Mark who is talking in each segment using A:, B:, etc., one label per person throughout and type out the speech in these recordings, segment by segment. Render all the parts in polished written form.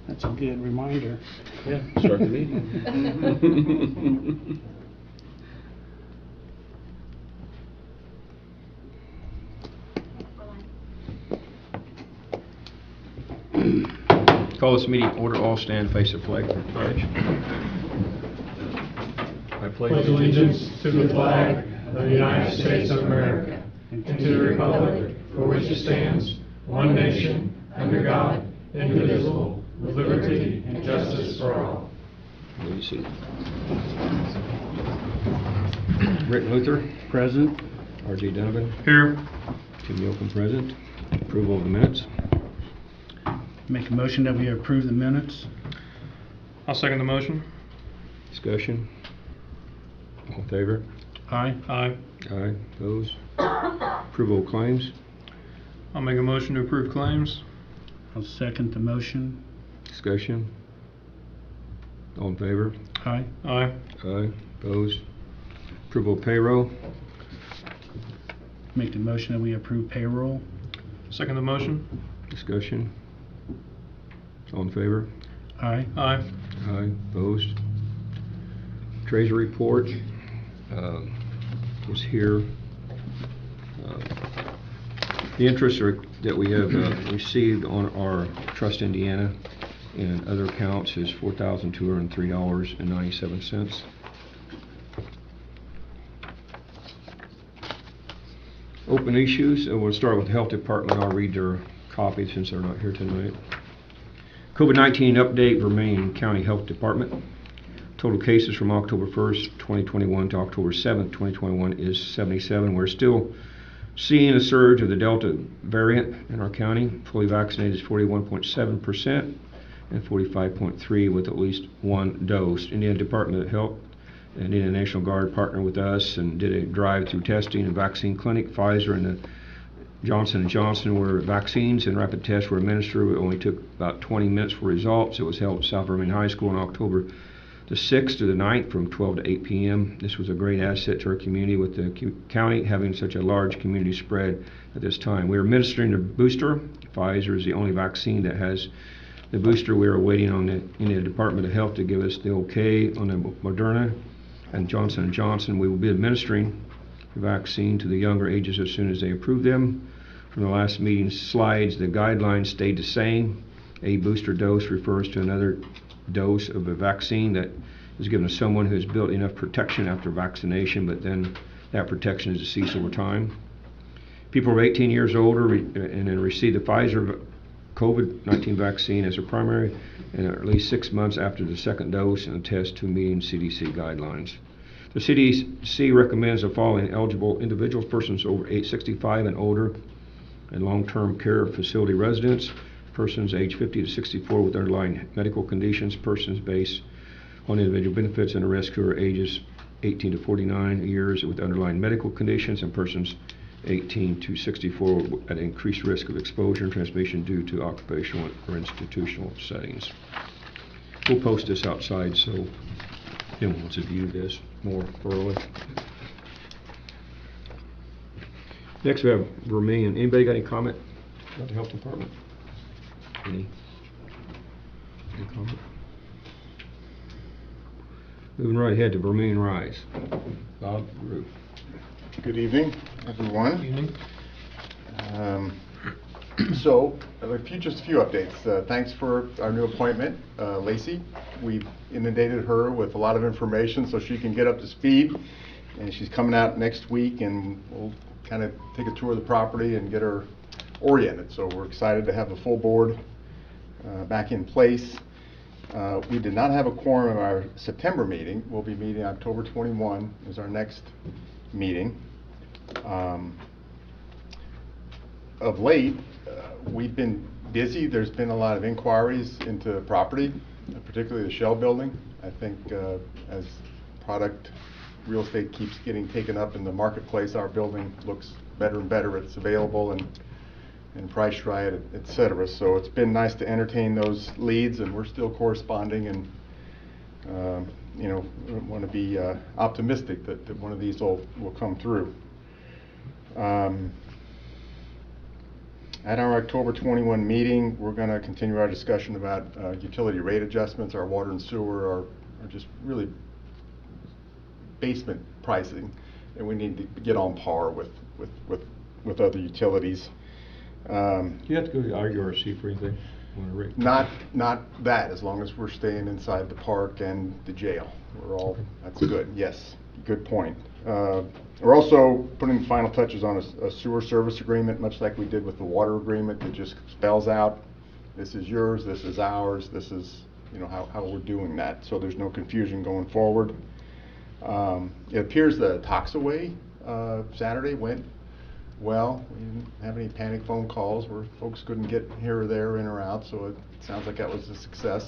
A: That's a good reminder.
B: Yeah, start the meeting. Call this meeting order. All stand, face the flag for pledge. I
C: Pledge allegiance to the flag of the United States of America and to the republic for which it stands, one nation, under God, indivisible, with liberty and justice for all.
B: Please see. Rick Luther.
A: Present.
B: R.J. Donovan.
C: Here.
B: Tim Yocum present. Approval of the minutes.
A: Make a motion that we approve the minutes.
C: I'll second the motion.
B: Discussion. All in favor?
A: Aye.
C: Aye.
B: Aye. Opposed? Approval of claims.
C: I'll make a motion to approve claims.
A: I'll second the motion.
B: Discussion. All in favor?
A: Aye.
C: Aye.
B: Aye. Opposed? Approval of payroll.
A: Make the motion that we approve payroll.
C: Second the motion.
B: Discussion. All in favor?
A: Aye.
C: Aye.
B: Aye. Opposed? Treasury report is here. The interest that we have received on our Trust Indiana and other accounts is $4,203.97. Open issues, and we'll start with the Health Department. I'll read their copy since they're not here tonight. COVID-19 update, Vermillion County Health Department. Total cases from October 1st, 2021 to October 7th, 2021 is 77. We're still seeing a surge of the Delta variant in our county. Fully vaccinated is 41.7% and 45.3% with at least one dose. Indiana Department of Health and Indiana National Guard partnered with us and did a drive-through testing and vaccine clinic. Pfizer and the Johnson & Johnson were vaccines and rapid tests were administered. It only took about 20 minutes for results. It was held at South Vermillion High School on October the 6th to the 9th from 12 to 8 p.m. This was a great asset to our community with the county having such a large community spread at this time. We are administering the booster. Pfizer is the only vaccine that has the booster. We are waiting on the Indiana Department of Health to give us the okay on the Moderna and Johnson & Johnson. We will be administering the vaccine to the younger ages as soon as they approve them. From the last meeting's slides, the guidelines stayed the same. A booster dose refers to another dose of a vaccine that is given to someone who has built enough protection after vaccination, but then that protection is to cease over time. People are 18 years older and then receive the Pfizer COVID-19 vaccine as a primary and at least 6 months after the second dose and test to meeting CDC guidelines. The CDC recommends the following eligible individuals: persons over age 65 and older and long-term care facility residents, persons age 50 to 64 with underlying medical conditions, persons based on individual benefits and a risk who are ages 18 to 49 years with underlying medical conditions, and persons 18 to 64 at increased risk of exposure and transmission due to occupational or institutional settings. We'll post this outside so anyone wants to view this more thoroughly. Next we have Vermillion. Anybody got any comment about the health department? Any comment? Moving right ahead to Vermillion Rise. Bob Root.
D: Good evening, everyone.
C: Good evening.
D: So, just a few updates. Thanks for our new appointment, Lacey. We've inundated her with a lot of information so she can get up to speed, and she's coming out next week, and we'll kind of take a tour of the property and get her oriented. So we're excited to have the full board back in place. We did not have a quorum of our September meeting. We'll be meeting October 21 is our next meeting. Of late, we've been busy. There's been a lot of inquiries into property, particularly the Shell building. I think as product real estate keeps getting taken up in the marketplace, our building looks better and better. It's available and priced right, et cetera. So it's been nice to entertain those leads, and we're still corresponding, and want to be optimistic that one of these will come through. At our October 21 meeting, we're going to continue our discussion about utility rate adjustments. Our water and sewer are just really basement pricing, and we need to get on par with other utilities.
B: Do you have to go to the IURC for anything on a rate?
D: Not that, as long as we're staying inside the park and the jail. We're all, that's good, yes, good point. We're also putting the final touches on a sewer service agreement, much like we did with the water agreement, that just spells out, this is yours, this is ours, this is, you know, how we're doing that, so there's no confusion going forward. It appears the Toxaway Saturday went well. We didn't have any panic phone calls where folks couldn't get here or there, in or out, so it sounds like that was a success.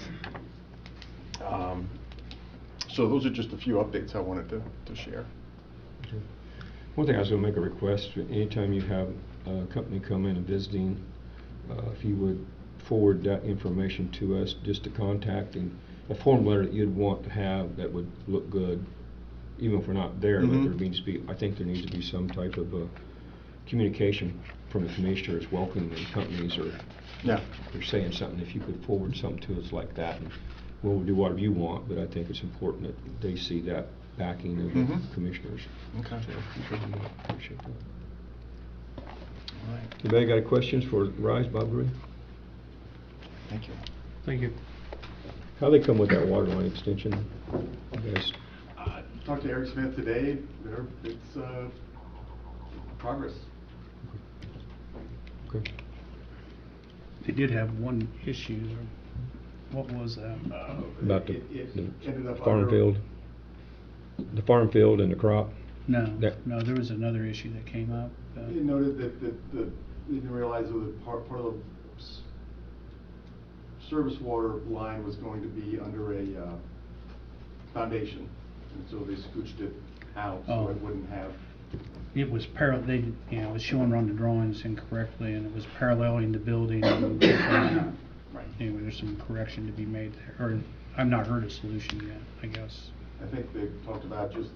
D: So those are just a few updates I wanted to share.
B: Okay. One thing I was going to make a request, anytime you have a company come in and visiting, if you would forward that information to us, just to contact, and a form letter that you'd want to have that would look good, even if we're not there. But there needs to be, I think there needs to be some type of communication from the commissioners welcoming the companies, or
D: Yeah.
B: they're saying something. If you could forward something to us like that, and we'll do whatever you want, but I think it's important that they see that backing of the commissioners.
D: Okay.
B: So, appreciate that.
D: All right.
B: Anybody got any questions for Rise, Bob Green?
D: Thank you.
A: Thank you.
B: How they come with that water line extension? You guys,
D: Talked to Eric Smith today. It's progress.
B: okay.
A: They did have one issue. What was that?
B: About the
D: ended up
B: farm
D: under-
B: field, the farm field and the crop.
A: No,
B: That-
A: no, there was another issue that came up.
D: They noted that they didn't realize that part of the service water line was going to be under a foundation, and so they scooched it out so it wouldn't have.
A: It was it was showing on the drawings incorrectly, and it was paralleling the building. And
D: Right.
A: anyway, there's some correction to be made there, or I've not heard a solution yet, I guess.
D: I think they talked about just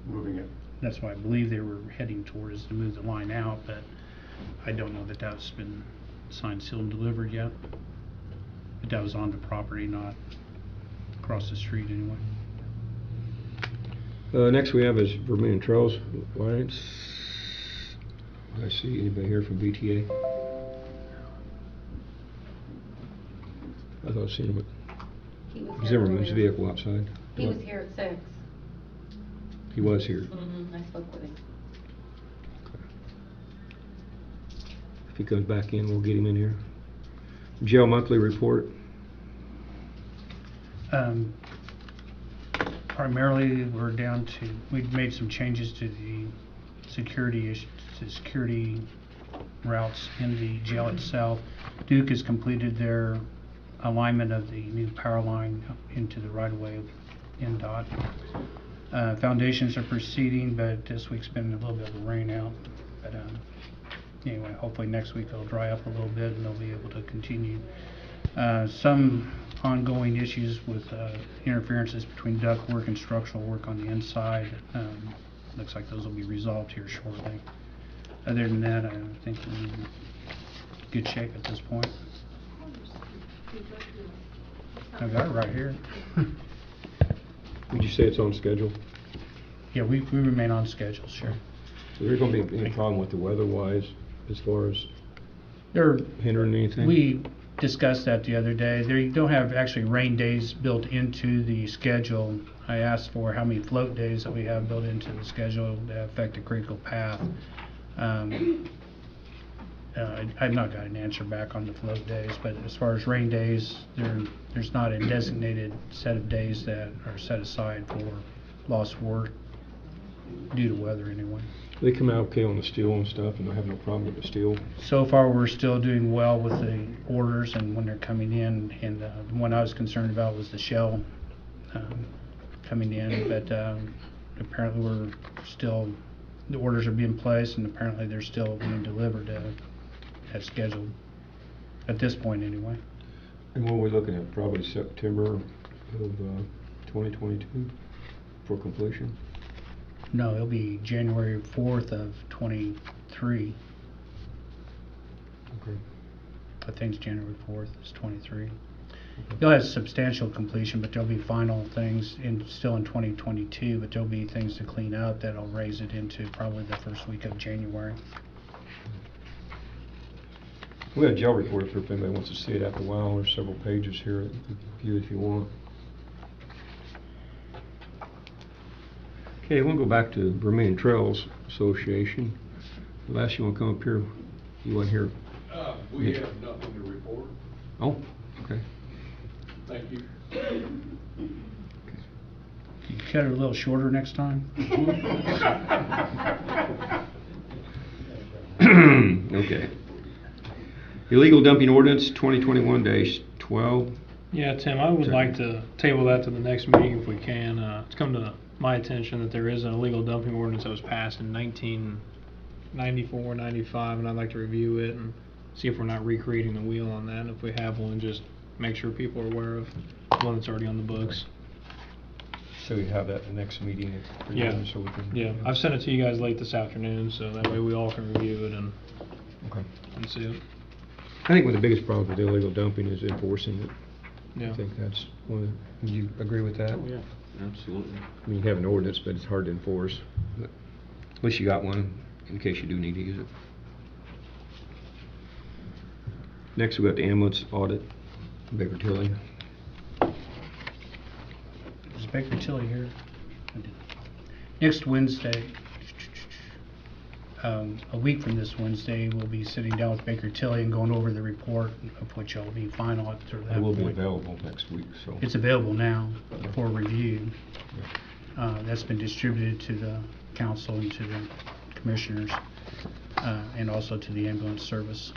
D: moving it.
A: That's why I believe they were heading towards to move the line out, but I don't know that that's been signed, sealed, and delivered yet. But that was on the property, not across the street anyway.
B: Next we have is Vermillion Trails Alliance. I see anybody here from VTA? I thought I seen him
E: He was
B: at
E: here
B: Zimmerman's
E: earlier.
B: vehicle outside.
E: He was here at 6.
B: He was here.
E: I spoke with him.
B: If he comes back in, we'll get him in here. Jail monthly report.
A: Primarily, we're down to, we've made some changes to the security routes in the jail itself. Duke has completed their alignment of the new power line into the right-of-way of NDOT. Foundations are proceeding, but this week's been a little bit of a rain out. But anyway, hopefully next week it'll dry up a little bit and they'll be able to continue. Some ongoing issues with interferences between duct work and structural work on the inside. Looks like those will be resolved here shortly. Other than that, I think we're in good shape at this point. I've got it right here.
B: Would you say it's on schedule?
A: Yeah, we remain on schedule, sure.
B: So there's going to be any problem with the weather-wise as far as
A: There,
B: hindering anything?
A: we discussed that the other day. They don't have actually rain days built into the schedule. I asked for how many float days that we have built into the schedule that affect the critical path. I've not got an answer back on the float days, but as far as rain days, there's not a designated set of days that are set aside for lost work due to weather anyway.
B: They come out okay on the steel and stuff, and I have no problem with the steel.
A: So far, we're still doing well with the orders and when they're coming in, and the one I was concerned about was the shell coming in, but apparently the orders are being placed, and apparently they're still being delivered as scheduled, at this point anyway.
B: And what we're looking at, probably September of 2022 for completion?
A: No, it'll be January 4th of 23.
B: Okay.
A: I think it's January 4th, it's 23. You'll have substantial completion, but there'll be final things still in 2022, but there'll be things to clean up that'll raise it into probably the first week of January.
B: We have a jail report if anybody wants to see it after a while. There's several pages here, view if you want. Okay, we'll go back to Vermillion Trails Association. Les, you want to come up here? You want here?
F: We have nothing to report.
B: Oh, okay.
F: Thank you.
A: You cut it a little shorter next time?
B: Okay. Illegal dumping ordinance 2021-12.
C: Yeah, Tim, I would like to table that to the next meeting if we can. It's come to my attention that there is an illegal dumping ordinance that was passed in 1994, 95, and I'd like to review it and see if we're not recreating the wheel on that. And if we have one, just make sure people are aware of the one that's already on the books.
B: So we have that in the next meeting.
C: Yeah.
B: So we can,
C: Yeah, I've sent it to you guys late this afternoon, so that way we all can review it and
B: Okay.
C: see it.
B: I think one of the biggest problems with illegal dumping is enforcing it.
C: Yeah.
B: I think that's one of the, would you agree with that?
C: Oh, yeah.
F: Absolutely.
B: I mean, you have an ordinance, but it's hard to enforce. But at least you got one in case you do need to use it. Next, we got the ambulance audit, Baker Tilly.
A: Is Baker Tilly here? Next Wednesday, a week from this Wednesday, we'll be sitting down with Baker Tilly and going over the report, of which will be final at that
B: It will be
A: point.
B: available next week, so.
A: It's available now for review. That's been distributed to the council and to the commissioners, and also to the ambulance service.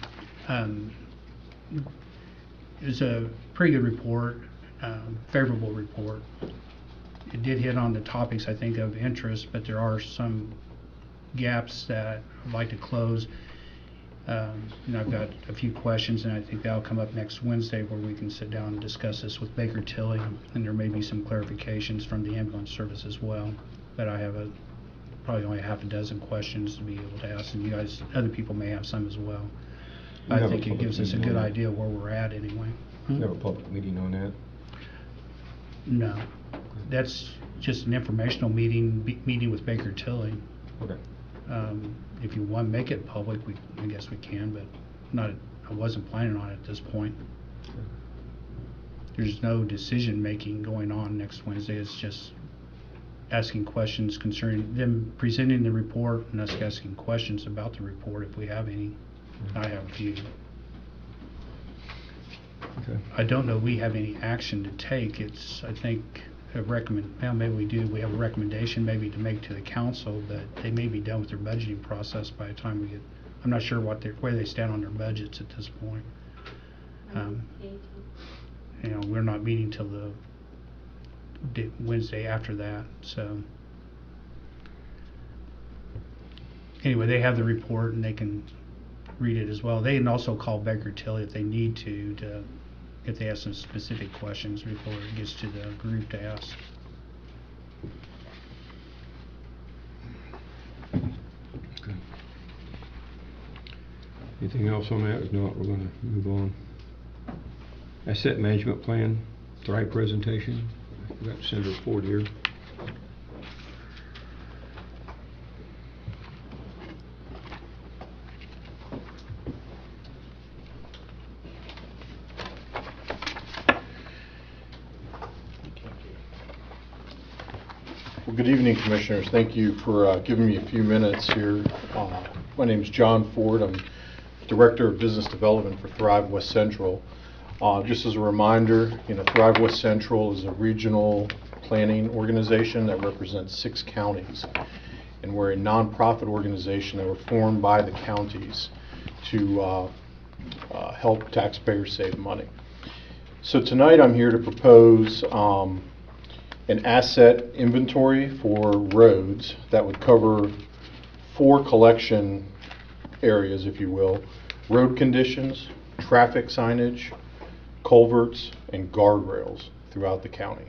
A: It was a pretty good report, favorable report. It did hit on the topics, I think, of interest, but there are some gaps that I'd like to close. And I've got a few questions, and I think that'll come up next Wednesday where we can sit down and discuss this with Baker Tilly, and there may be some clarifications from the ambulance service as well. But I have probably only half a dozen questions to be able to ask, and you guys, other people may have some as well.
B: We
A: I
B: have a
A: think it
B: public
A: gives us a
B: meeting
A: good
B: on that.
A: idea where we're at anyway.
B: We have a public meeting on that.
A: No, that's just an informational meeting with Baker Tilly.
B: Okay.
A: If you want to make it public, I guess we can, but not. I wasn't planning on it at this point. There's no decision making going on next Wednesday. It's just asking questions concerning them presenting the report and us asking questions about the report if we have any. I have a few.
B: Okay.
A: I don't know we have any action to take. It's, I think, well, maybe we do. We have a recommendation maybe to make to the council, but they may be done with their budgeting process by the time we get, I'm not sure where they stand on their budgets at this point. You know, we're not meeting till the Wednesday after that, so. Anyway, they have the report and they can read it as well. They can also call Baker Tilly if they need to if they have some specific questions before it gets to the group to ask.
B: Okay. Anything else on that? If not, we're going to move on. Asset management plan, Thrive presentation. We got Senator Ford here.
D: Well, good evening, Commissioners. Thank you for giving me a few minutes here. My name is John Ford. I'm Director of Business Development for Thrive West Central. Just as a reminder, Thrive West Central is a regional planning organization that represents 6 counties. And we're a nonprofit organization that were formed by the counties to help taxpayers save money. So tonight I'm here to propose an asset inventory for roads that would cover 4 collection areas, if you will: road conditions, traffic signage, culverts, and guardrails throughout the county.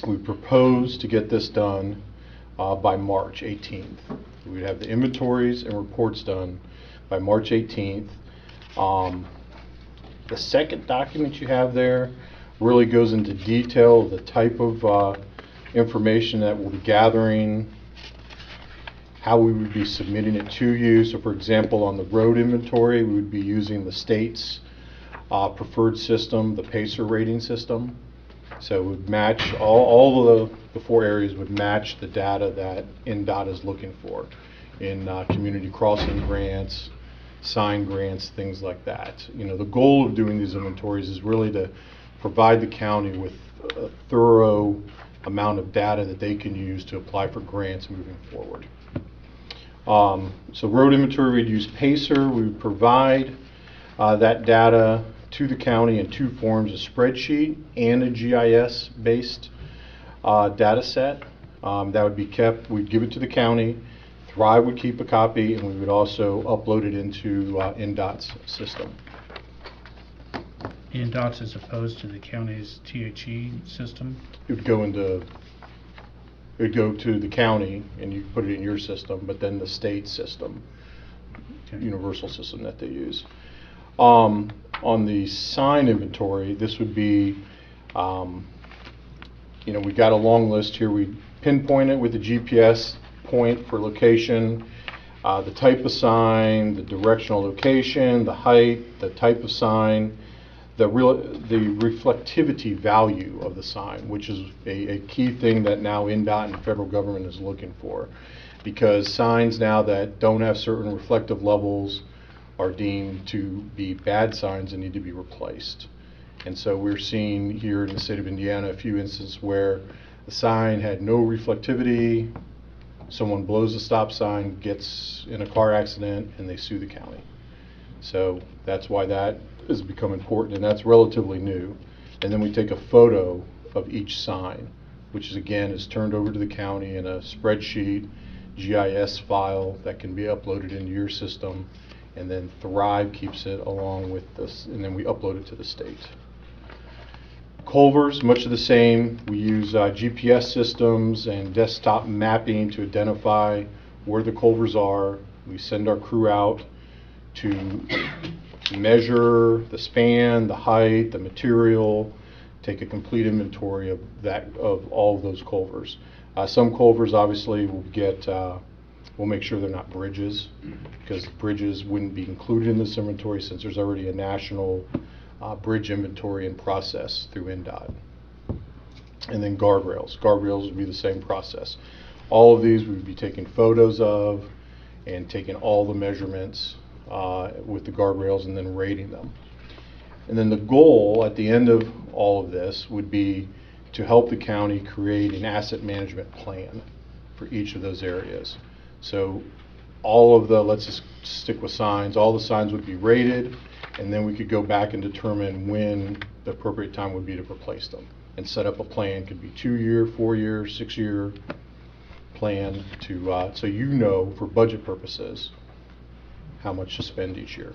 D: We propose to get this done by March 18th. We'd have the inventories and reports done
G: by March 18th. The second document you have there really goes into detail of the type of information that we'll be gathering, how we would be submitting it to you. So for example, on the road inventory, we would be using the state's preferred system, the PACER rating system. So it would match, all of the 4 areas would match the data that NDOT is looking for in community crossing grants, sign grants, things like that. You know, the goal of doing these inventories is really to provide the county with a thorough amount of data that they can use to apply for grants moving forward. So road inventory, we'd use PACER. We would provide that data to the county in 2 forms, a spreadsheet and a GIS-based data set. That would be kept, we'd give it to the county, Thrive would keep a copy, and we would also upload it into NDOT's system.
A: NDOT's as opposed to the county's THE system?
G: It would go to the county, and you put it in your system, but then the state system,
A: Okay.
G: universal system that they use. On the sign inventory, this would be, you know, we got a long list here. We pinpoint it with the GPS point for location, the type of sign, the directional location, the height, the type of sign, the reflectivity value of the sign, which is a key thing that now NDOT and the federal government is looking for, because signs now that don't have certain reflective levels are deemed to be bad signs and need to be replaced. And so we're seeing here in the state of Indiana a few instances where the sign had no reflectivity, someone blows a stop sign, gets in a car accident, and they sue the county. So that's why that has become important, and that's relatively new. And then we take a photo of each sign, which is again is turned over to the county in a spreadsheet, GIS file that can be uploaded into your system, and then Thrive keeps it along with this, and then we upload it to the state. Culvers, much of the same. We use GPS systems and desktop mapping to identify where the culvers are. We send our crew out to measure the span, the height, the material, take a complete inventory of all of those culvers. Some culvers obviously will get, we'll make sure they're not bridges, because bridges wouldn't be included in this inventory since there's already a national bridge inventory in process through NDOT. And then guardrails. Guardrails would be the same process. All of these we would be taking photos of and taking all the measurements with the guardrails and then rating them. And then the goal at the end of all of this would be to help the county create an asset management plan for each of those areas. So all of the, let's just stick with signs, all the signs would be rated, and then we could go back and determine when the appropriate time would be to replace them and set up a plan. Could be 2-year, 4-year, 6-year plan to, so you know for budget purposes how much to spend each year.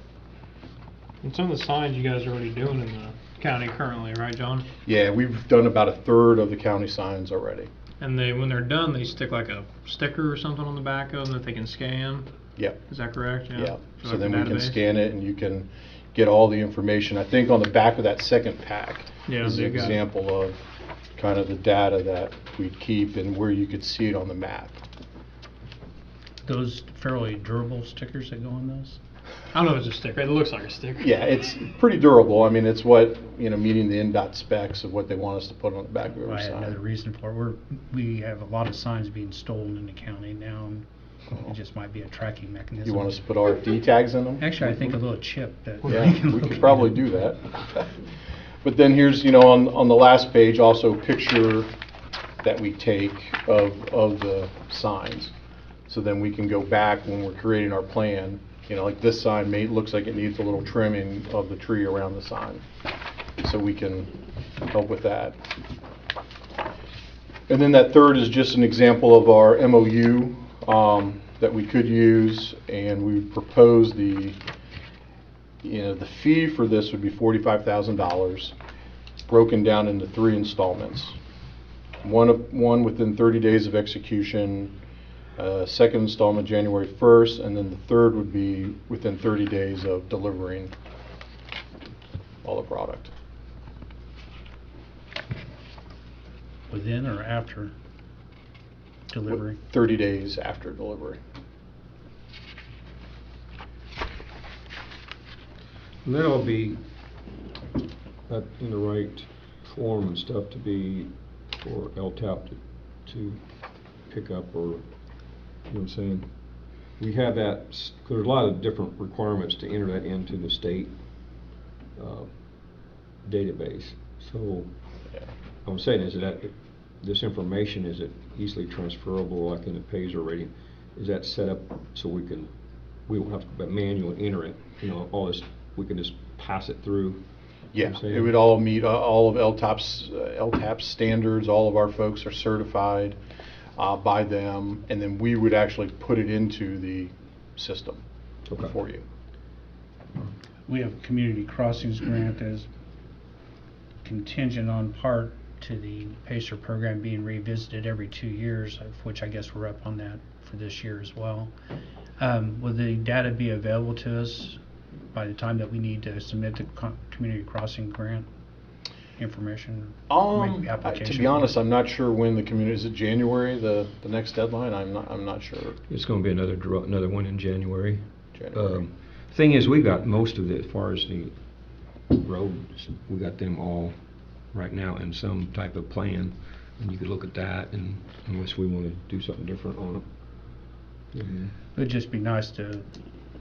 C: And some of the signs you guys are already doing in the county currently, right, John?
G: Yeah, we've done about 1/3 of the county signs already.
C: And they, when they're done, they stick like a sticker or something on the back of them that they can scan.
G: Yep.
C: Is that correct?
G: Yeah. So
C: like
G: then
C: a
G: we can
C: database?
G: scan it and you can get all the information. I think on the back of that second pack
C: Yeah,
G: is an
C: they've got-
G: example of kind of the data that we'd keep and where you could see it on the map.
A: Those fairly durable stickers that go on those?
C: I don't know if it's a sticker. It looks like a sticker.
G: Yeah, it's pretty durable. I mean, it's what, you know, meeting the NDOT specs of what they want us to put on the back of
A: Well,
G: every
A: I had another
G: sign.
A: reason for it. We have a lot of signs being stolen in the county now, and it just might be a tracking mechanism.
G: You want us to put RFD tags in them?
A: Actually, I think a little chip that.
G: Yeah, we could probably do that. But then here's, you know, on the last page, also a picture that we take of the signs. So then we can go back when we're creating our plan, you know, like this sign looks like it needs a little trimming of the tree around the sign. So we can help with that. And then that third is just an example of our MOU that we could use, and we propose the fee for this would be $45,000, broken down into 3 installments. One within 30 days of execution, Second installment January 1st, and then the third would be within 30 days of delivering all the product.
A: Within or after delivery?
G: 30 days after delivery.
B: And that'll be in the right form and stuff to be for LTAP to pick up, or, you know what I'm saying? We have that, because there's a lot of different requirements to enter that into the state database. So,
G: Yeah.
B: what I'm saying is that this information, is it easily transferable, like in the Payzer rating? Is that set up so we won't have to manually enter it, you know, all this, we can just pass it through?
G: Yeah,
B: You know what I'm
G: it
B: saying?
G: would all meet all of LTAP's standards. All of our folks are certified by them, and then we would actually put it into the system
B: Okay.
G: for you.
A: We have a community crossings grant that is contingent on part to the PACER program being revisited every 2 years, of which I guess we're up on that for this year as well. Will the data be available to us by the time that we need to submit the community crossing grant information? Make application?
G: To be honest, I'm not sure when the community, is it January, the next deadline? I'm not sure.
B: It's going to be another one in January.
G: January.
B: Thing is, we got most of it, as far as the roads, we got them all right now in some type of plan, and you could look at that, and unless we want to do something different on it.
A: It'd just be nice to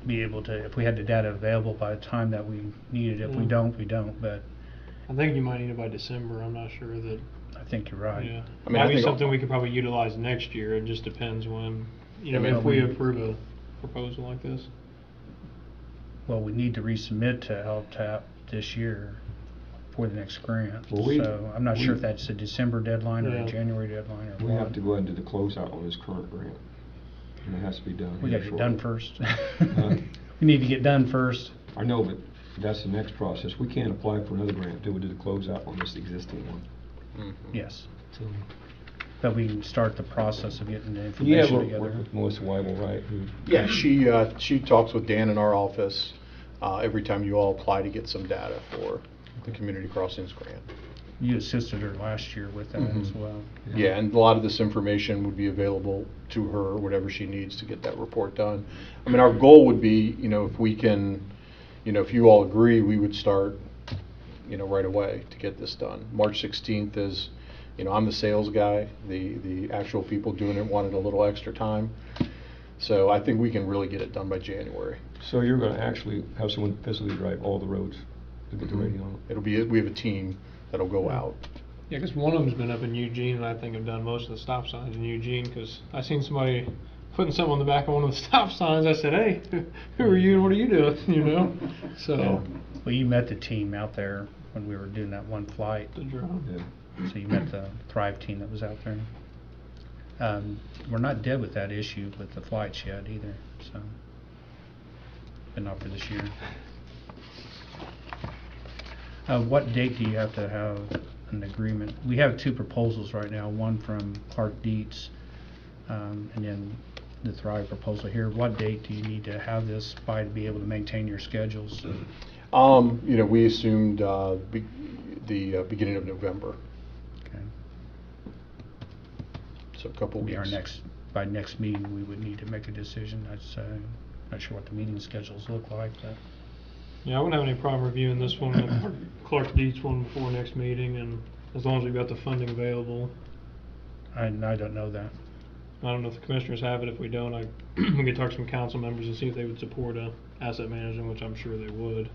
A: be able to, if we had the data available by the time that we need it. If we
C: Yeah.
A: don't, we don't, but
C: I think you might need it by December. I'm not sure that.
A: I think you're right.
C: Yeah,
G: I mean, I
C: might be
G: think-
C: something we could probably utilize next year. It just depends when, you know,
G: I mean,
C: if we approve a proposal like this.
A: Well, we need to resubmit to LTAP this year for the next grant.
B: Well, we-
A: So I'm not sure if that's a December deadline or
C: Yeah.
A: a January deadline or
B: We
A: what.
B: have to go ahead and do the closeout on this current grant, and it has to be done.
A: We gotta
B: here
A: get done
B: shortly.
A: first. We need to get done first.
B: I know, but that's the next process. We can't apply for another grant until we do the closeout on this existing one.
G: Mhm.
A: Yes,
B: So,
A: but we can start the process of getting the
B: yeah,
A: information
B: we're
A: together.
B: working with Melissa Weibel, right?
G: Yeah, she talks with Dan in our office every time you all apply to get some data for the Community Crossings grant.
A: You assisted her last year with that as
G: Mhm.
A: well.
G: Yeah, and a lot of this information would be available to her, whatever she needs to get that report done. I mean, our goal would be, you know, if we can, you know, if you all agree, we would start, you know, right away to get this done. March 16th is, you know, I'm the sales guy. The actual people doing it wanted a little extra time. So I think we can really get it done by January.
B: So you're gonna actually have someone physically drive all the roads to get the rating on it?
G: We have a team that'll go out.
C: Yeah, because one of them's been up in Eugene, and I think have done most of the stop signs in Eugene. Because I seen somebody putting something on the back of one of the stop signs. I said, "Hey, who are you and what are you doing?" You know. So
A: Well, you met the team out there when we were doing that one flight.
C: the drone.
B: Yeah.
A: So you met the Thrive team that was out there. We're not dead with that issue with the flights yet either, so, but not for this year. What date do you have to have an agreement? We have 2 proposals right now, one from Clark Dietz, and then the Thrive proposal here. What date do you need to have this by to be able to maintain your schedules?
G: You know, we assumed the beginning of November,
A: Okay.
G: so a couple
A: Be
G: weeks.
A: by next meeting, we would need to make a decision. I'd say, not sure what the meeting schedules look like, but
C: Yeah, I wouldn't have any problem reviewing this one, Clark Dietz one before next meeting, and as long as we've got the funding available.
A: I don't know that.
C: I don't know if the commissioners have it. If we don't, we could talk to some council members and see if they would support asset management, which I'm sure they would.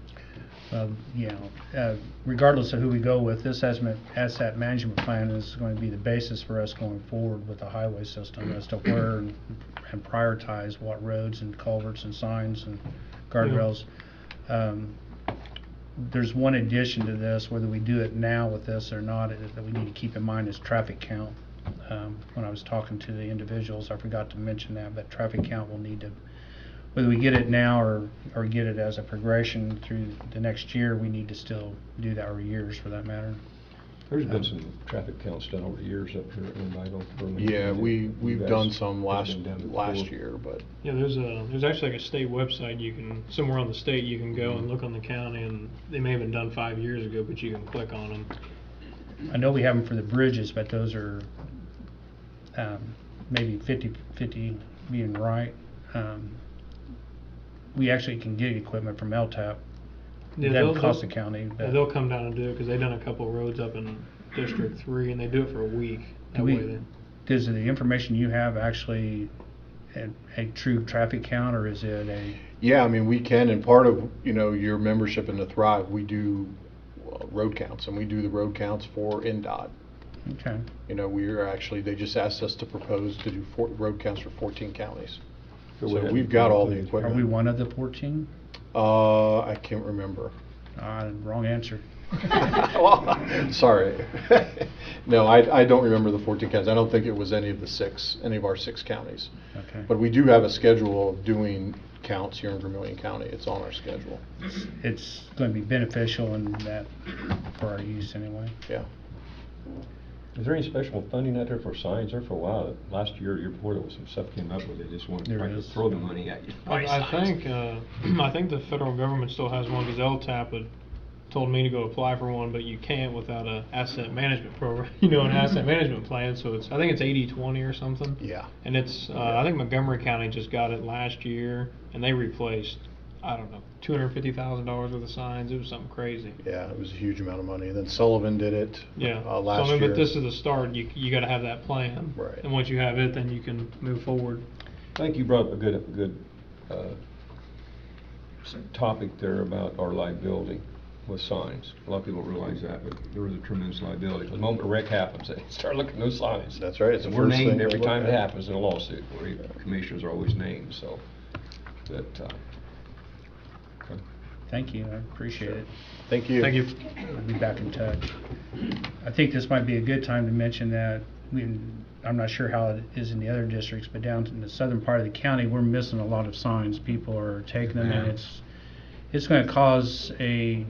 A: Regardless of who we go with, this asset management plan is going to be the basis for us going forward with the highway system as to where and prioritize what roads and culverts and signs and guardrails. There's one addition to this, whether we do it now with this or not, that we need to keep in mind is traffic count. When I was talking to the individuals, I forgot to mention that, but traffic count will need to, whether we get it now or get it as a progression through the next year, we need to still do that, or years for that matter.
B: There's been some traffic counts done over the years up here at Untitled.
G: Yeah, we've
B: guys
G: done some
B: have been down before.
G: last year, but
C: Yeah, there's actually like a state website you can, somewhere on the state you can go and look on the county, and they may have been done 5 years ago, but you can click on them.
A: I know we have them for the bridges, but those are maybe 50/50 being right. We actually can get equipment from LTAP. It doesn't cost the county.
C: Yeah,
A: But
C: they'll come down and do it, because they've done a couple of roads up in District 3, and they do it for a week. That way they...
A: Does the information you have actually a true traffic count, or is it a...
G: yeah, I mean, we can, and part of, your membership in the Thrive, we do road counts, and we do the road counts for NDOT.
A: Okay.
G: We're actually, they just asked us to propose to do road counts for 14 counties.
B: So
G: So
B: what-
G: we've got all the
A: Are
G: equipment.
A: we one of the 14?
G: I can't remember.
A: Wrong answer.
G: Well, sorry. No, I don't remember the 14 counties. I don't think it was any of our 6 counties.
A: Okay.
G: But we do have a schedule of doing counts here in Vermillion County. It's on our schedule.
A: It's going to be beneficial in that for our use anyway.
G: Yeah.
B: Is there any special funding out there for signs? There for a while, last year, year before, there was some stuff came up where they just wanted to
A: There
B: try to
A: is.
B: throw the money at you.
C: I think the federal government still has one, because LTAP had told me to go apply for one, but you can't without a asset management program, an asset management plan. So I think it's 80/20 or something.
G: Yeah.
C: And it's, I think Montgomery County just got it last year, and they replaced, I don't know, $250,000 worth of signs. It was something crazy.
G: Yeah, it was a huge amount of money. And then Sullivan did it
C: Yeah.
G: last
C: So,
G: year.
C: but this is the start. You got to have that plan.
G: Right.
C: And once you have it, then you can move forward.
B: I think you brought up a good topic there about our liability with signs. A lot of people don't realize that, but there is a tremendous liability. The moment a wreck happens, they start looking at those signs.
G: That's right. It's the
B: And we're
G: first thing
B: named
G: they
B: every
G: look
B: time it
G: at.
B: happens in a lawsuit, where commissioners are always named, so that, okay.
A: Thank you. I appreciate it.
G: Thank you.
C: Thank you.
A: I'll be back in touch. I think this might be a good time to mention that I'm not sure how it is in the other districts, but down in the southern part of the county, we're missing a lot of signs. People are taking them, and it's going to cause a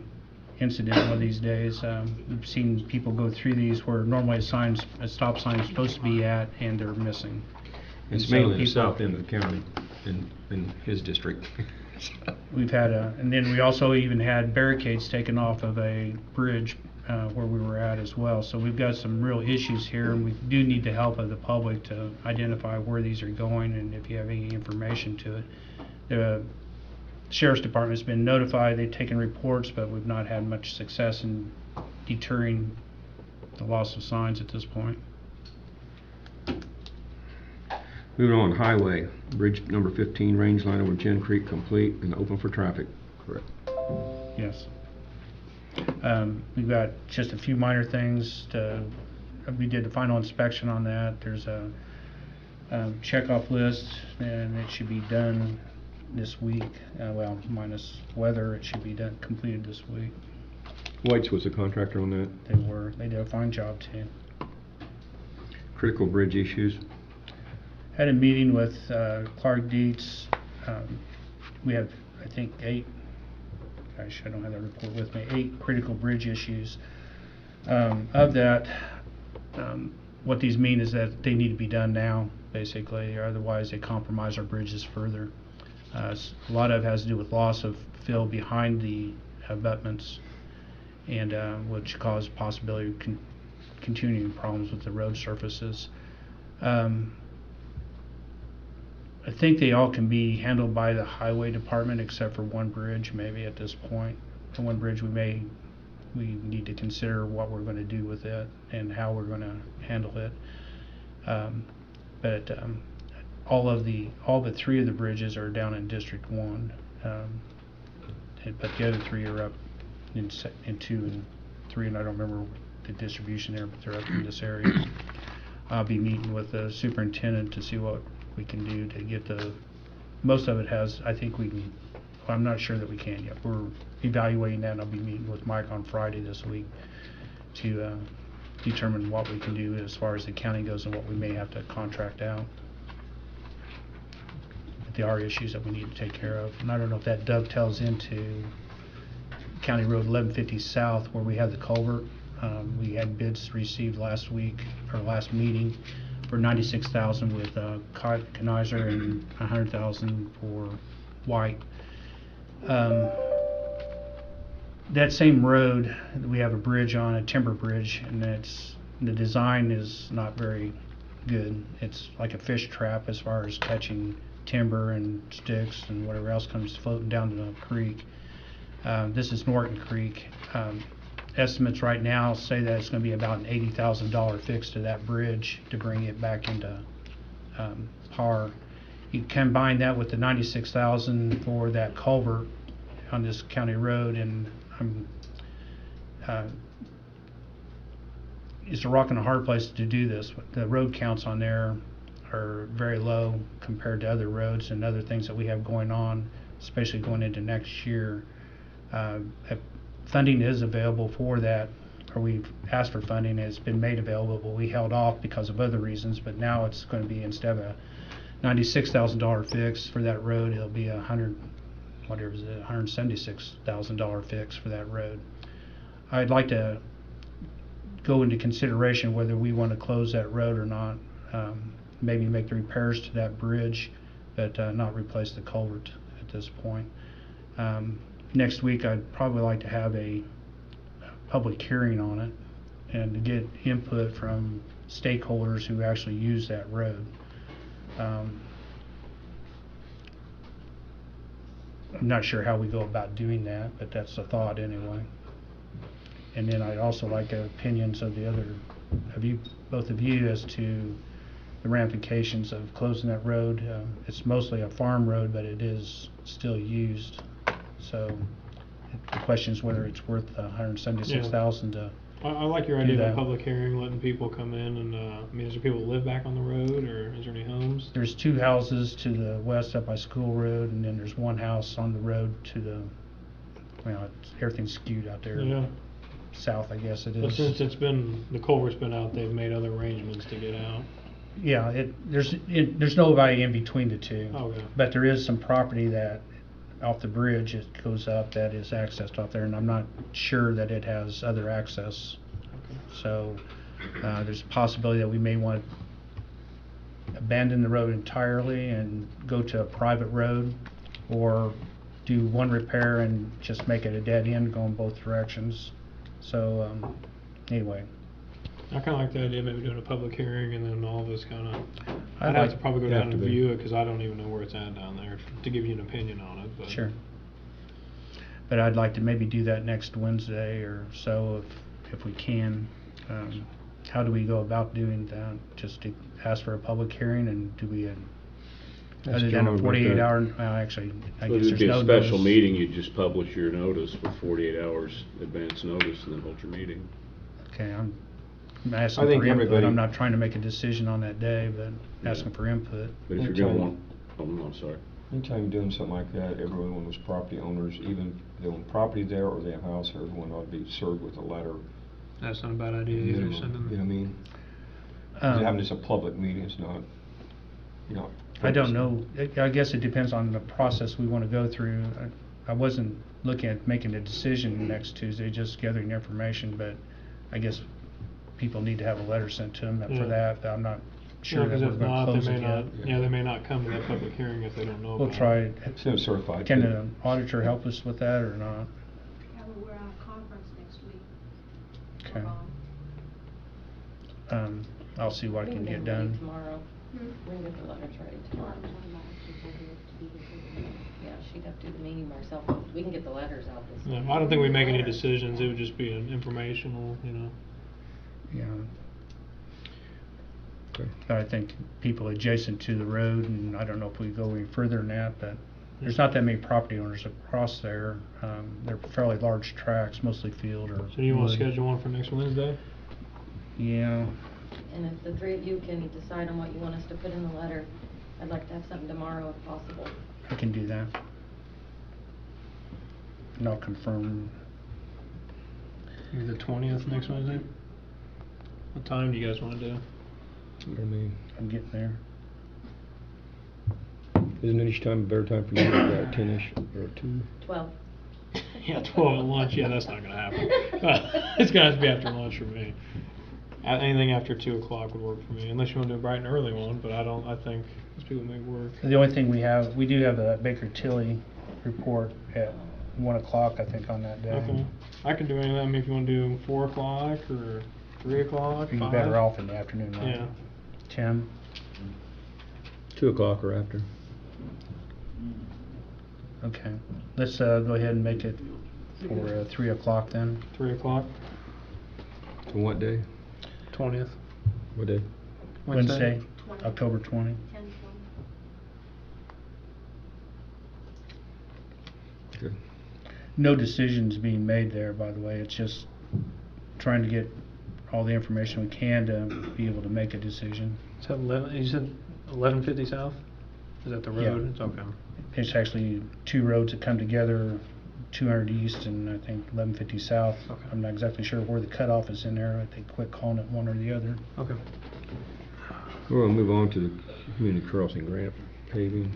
A: incident one of these days. We've seen people go through these where normally a stop sign is supposed to be at, and they're missing.
B: It's
A: And so
B: mainly the
A: people-
B: south end of the county, in his district.
A: We've had and then we also even had barricades taken off of a bridge where we were at as well. So we've got some real issues here, and we do need the help of the public to identify where these are going, and if you have any information to it. The Sheriff's Department's been notified, they've taken reports, but we've not had much success in deterring the loss of signs at this point.
B: Moving on, highway, bridge number 15, range line over Gin Creek complete and open for traffic. Correct.
A: Yes. We've got just a few minor things we did the final inspection on that. There's a checkoff list, and it should be done this week. Well, minus weather, it should be completed this week.
B: White's was the contractor on that.
A: They did a fine job too.
B: Critical bridge issues.
A: Had a meeting with Clark Dietz. We have, I think, 8, gosh, I don't have that report with me, 8 critical bridge issues. Of that, what these mean is that they need to be done now, basically, or otherwise they compromise our bridges further. A lot of it has to do with loss of fill behind the abutments, and which cause possibility of continuing problems with the road surfaces. I think they all can be handled by the highway department except for one bridge maybe at this point. The one bridge we need to consider what we're going to do with it and how we're going to handle it. But all but 3 of the bridges are down in District 1. But the other 3 are up in 2 and 3, and I don't remember the distribution there, but they're up in this area. I'll be meeting with the superintendent to see what we can do to get most of it has, I think we can, well, I'm not sure that we can yet. We're evaluating that, and I'll be meeting with Mike on Friday this week to determine what we can do as far as the county goes and what we may have to contract out. But there are issues that we need to take care of, and I don't know if that dovetails into County Road 1150 South where we have the culvert. We had bids received last week, or last meeting, for $96,000 with Kaiser and $100,000 for White. That same road, we have a bridge on, a timber bridge, and the design is not very good. It's like a fish trap as far as catching timber and sticks and whatever else comes floating down to the creek. This is Norton Creek. Estimates right now say that it's going to be about an $80,000 fix to that bridge to bring it back into par. You combine that with the $96,000 for that culvert on this county road, and it's a rock and a hard place to do this. The road counts on there are very low compared to other roads and other things that we have going on, especially going into next year. Funding is available for that, or we've asked for funding. It's been made available, but we held off because of other reasons. But now it's going to be, instead of a $96,000 fix for that road, it'll be $176,000 fix for that road. I'd like to go into consideration whether we want to close that road or not. Maybe make the repairs to that bridge, but not replace the culvert at this point. Next week, I'd probably like to have a public hearing on it and to get input from stakeholders who actually use that road. I'm not sure how we go about doing that, but that's a thought anyway. And then I'd also like opinions of the other of you, both of you, as to the ramifications of closing that road. It's mostly a farm road, but it is still used. So the question is whether it's worth $176,000 to.
C: I like your
A: do
C: idea of
A: that.
C: a public hearing, letting people come in, and I mean, is there people that live back on the road, or is there any homes?
A: There's two houses to the west up by School Road, and then there's one house on the road to the, well, everything's skewed out there.
C: Yeah.
A: South, I guess it
C: But
A: is.
C: since the culvert's been out, they've made other arrangements to get out.
A: Yeah, there's nobody in between the two.
C: Okay.
A: But there is some property that off the bridge it goes up that is accessed off there, and I'm not sure that it has other access.
C: Okay.
A: So there's a possibility that we may want to abandon the road entirely and go to a private road, or do one repair and just make it a dead end going both directions. So anyway.
C: I kind of like the idea of maybe doing a public hearing and then all this kind of.
A: I'd
C: I'd have
A: like-
C: to probably go
B: You have
C: down
B: to
C: and
B: be.
C: view it because I don't even know where it's at down there to give you an opinion on it. But
A: Sure. But I'd like to maybe do that next Wednesday or so if we can. How do we go about doing that? Just to ask for a public hearing, and do we,
B: Ask
A: other than
B: John
A: a
B: about
A: 48
B: that.
A: hour, actually, I
H: Well,
A: guess
H: it'd
A: there's
H: be
A: no
H: a special
A: notice.
H: meeting, you'd just publish your notice with 48 hours advance notice and then hold your meeting.
A: Okay, I'm asking
B: I think
A: for input.
B: everybody-
A: I'm not trying to make a decision on that day, but asking for input.
H: But if you're
B: Okay.
H: gonna want, I'm sorry.
B: Anytime you're doing something like that, everyone was property owners, even if they own property there or they have a house, everyone ought to be served with a letter.
C: that's not a bad idea either.
B: minimum,
C: Sending.
B: you know what I mean? 'Cause having this a public meeting, it's not, you know.
A: I don't know. I guess it depends on the process we want to go through. I wasn't looking at making a decision next Tuesday, just gathering information, but I guess people need to have a letter sent to them
C: Yeah.
A: for that. I'm not sure that
C: Because
A: we're
C: if
A: going
C: not,
A: to
C: they
A: close
C: may
A: it
C: not.
A: yet.
C: Yeah, they may not come to that public hearing if they don't know.
A: We'll
C: about
A: try.
C: it.
B: Send them certified.
A: Can an auditor help us with that or not?
I: Yeah, we're on a conference next week.
A: Okay. I'll see what I
E: We
A: can
E: get
A: get
E: them ready
A: done.
E: tomorrow.
I: Hmm?
E: We can get the letters ready tomorrow. Yeah, she'd have to do the meeting by herself. We can get the letters out this.
C: Yeah, I don't think we make any decisions. It would just be an informational, you know.
A: Yeah.
B: Okay.
A: I think people adjacent to the road, and I don't know if we go any further than that, but there's not that many property owners across there. They're fairly large tracts, mostly field or
C: So do you want to
A: wood.
C: schedule one for next Wednesday?
A: Yeah.
E: And if the three of you can decide on what you want us to put in the letter, I'd like to have something tomorrow if possible.
A: I can do that. And I'll confirm.
C: Maybe the 20th next Wednesday? What time do you guys want to do?
B: I mean,
A: I'm getting there.
B: isn't each time a better time for you, about 10-ish or 2?
E: 12.
C: Yeah, 12 at lunch, yeah, that's not gonna happen. It's gonna have to be after lunch for me. Anything after 2 o'clock would work for me, unless you wanna do a bright and early one, but I think those people make work.
A: The only thing we do have a Baker Tilly report at 1 o'clock, I think, on that day.
C: Okay, I can do any of them if you wanna do 4 o'clock or 3 o'clock,
A: You'd be
C: 5.
A: better off in the afternoon, right?
C: Yeah.
A: Tim?
B: 2 o'clock or after.
A: Okay. Let's go ahead and make it for 3 o'clock then.
C: 3 o'clock,
B: So what day?
C: 20th.
B: What day?
A: Wednesday,
I: 20.
A: October 20.
I: 10, 20.
B: Okay.
A: No decisions being made there, by the way. It's just trying to get all the information we can to be able to make a decision.
C: Is that 11, you said 1150 South? Is that the road?
A: Yeah.
C: It's okay.
A: It's actually 2 roads that come together, 200 East and I think 1150 South.
C: Okay.
A: I'm not exactly sure where the cutoff is in there. I think quit calling it one or the other.
C: Okay.
B: We'll move on to the community crossing grant paving.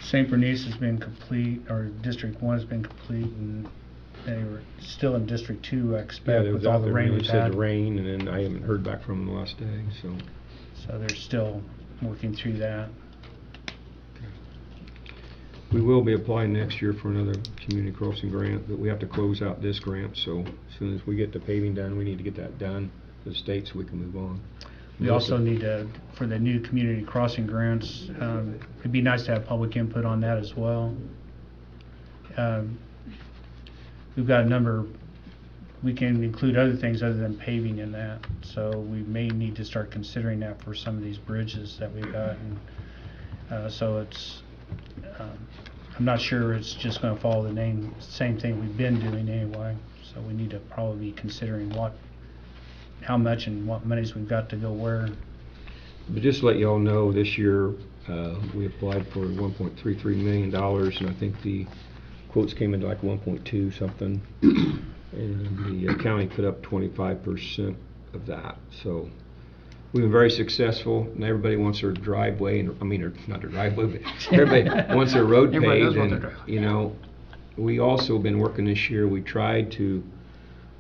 A: St. Bernice has been complete, or District 1 has been complete, and they were still in District 2, I expect,
B: they
A: with
B: was
A: all
B: out
A: the
B: there,
A: rain
B: and
A: we've
B: they said
A: had.
B: the rain, and then I haven't heard back from them the last day, so.
A: So they're still working through that.
B: We will be applying next year for another community crossing grant, but we have to close out this grant, so as soon as we get the paving done, we need to get that done for the state so we can move on.
A: We also need to, for the new community crossing grants, it'd be nice to have public input on that as well. We've got a number, we can include other things other than paving in that, so we may need to start considering that for some of these bridges that we've got. And so it's, I'm not sure it's just going to follow the same thing we've been doing anyway, so we need to probably be considering how much and what monies we've got to go where.
B: But just to let you all know, this year, we applied for $1.33 million, and I think the quotes came in like 1.2 something, and the county put up 25% of that. So we've been very successful, and everybody wants their driveway, and I mean, not their driveway, but everybody wants their road
C: Everybody
B: paved.
C: does want their
B: And,
C: driveway.
B: you know, we also been working this year. We tried to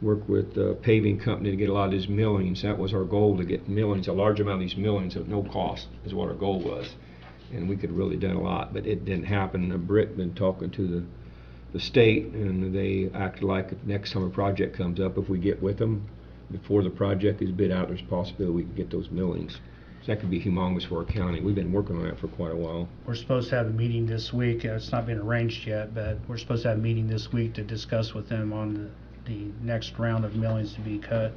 B: work with the paving company to get a lot of these millings. That was our goal, to get millings, a large amount of these millings at no cost is what our goal was. And we could have really done a lot, but it didn't happen. Britt been talking to the state, and they acted like if next time a project comes up, if we get with them before the project is bid out, there's a possibility we can get those millings. So that could be humongous for our county. We've been working on that for quite a while.
A: We're supposed to have a meeting this week. It's not been arranged yet, but we're supposed to have a meeting this week to discuss with them on the next round of millings to be cut,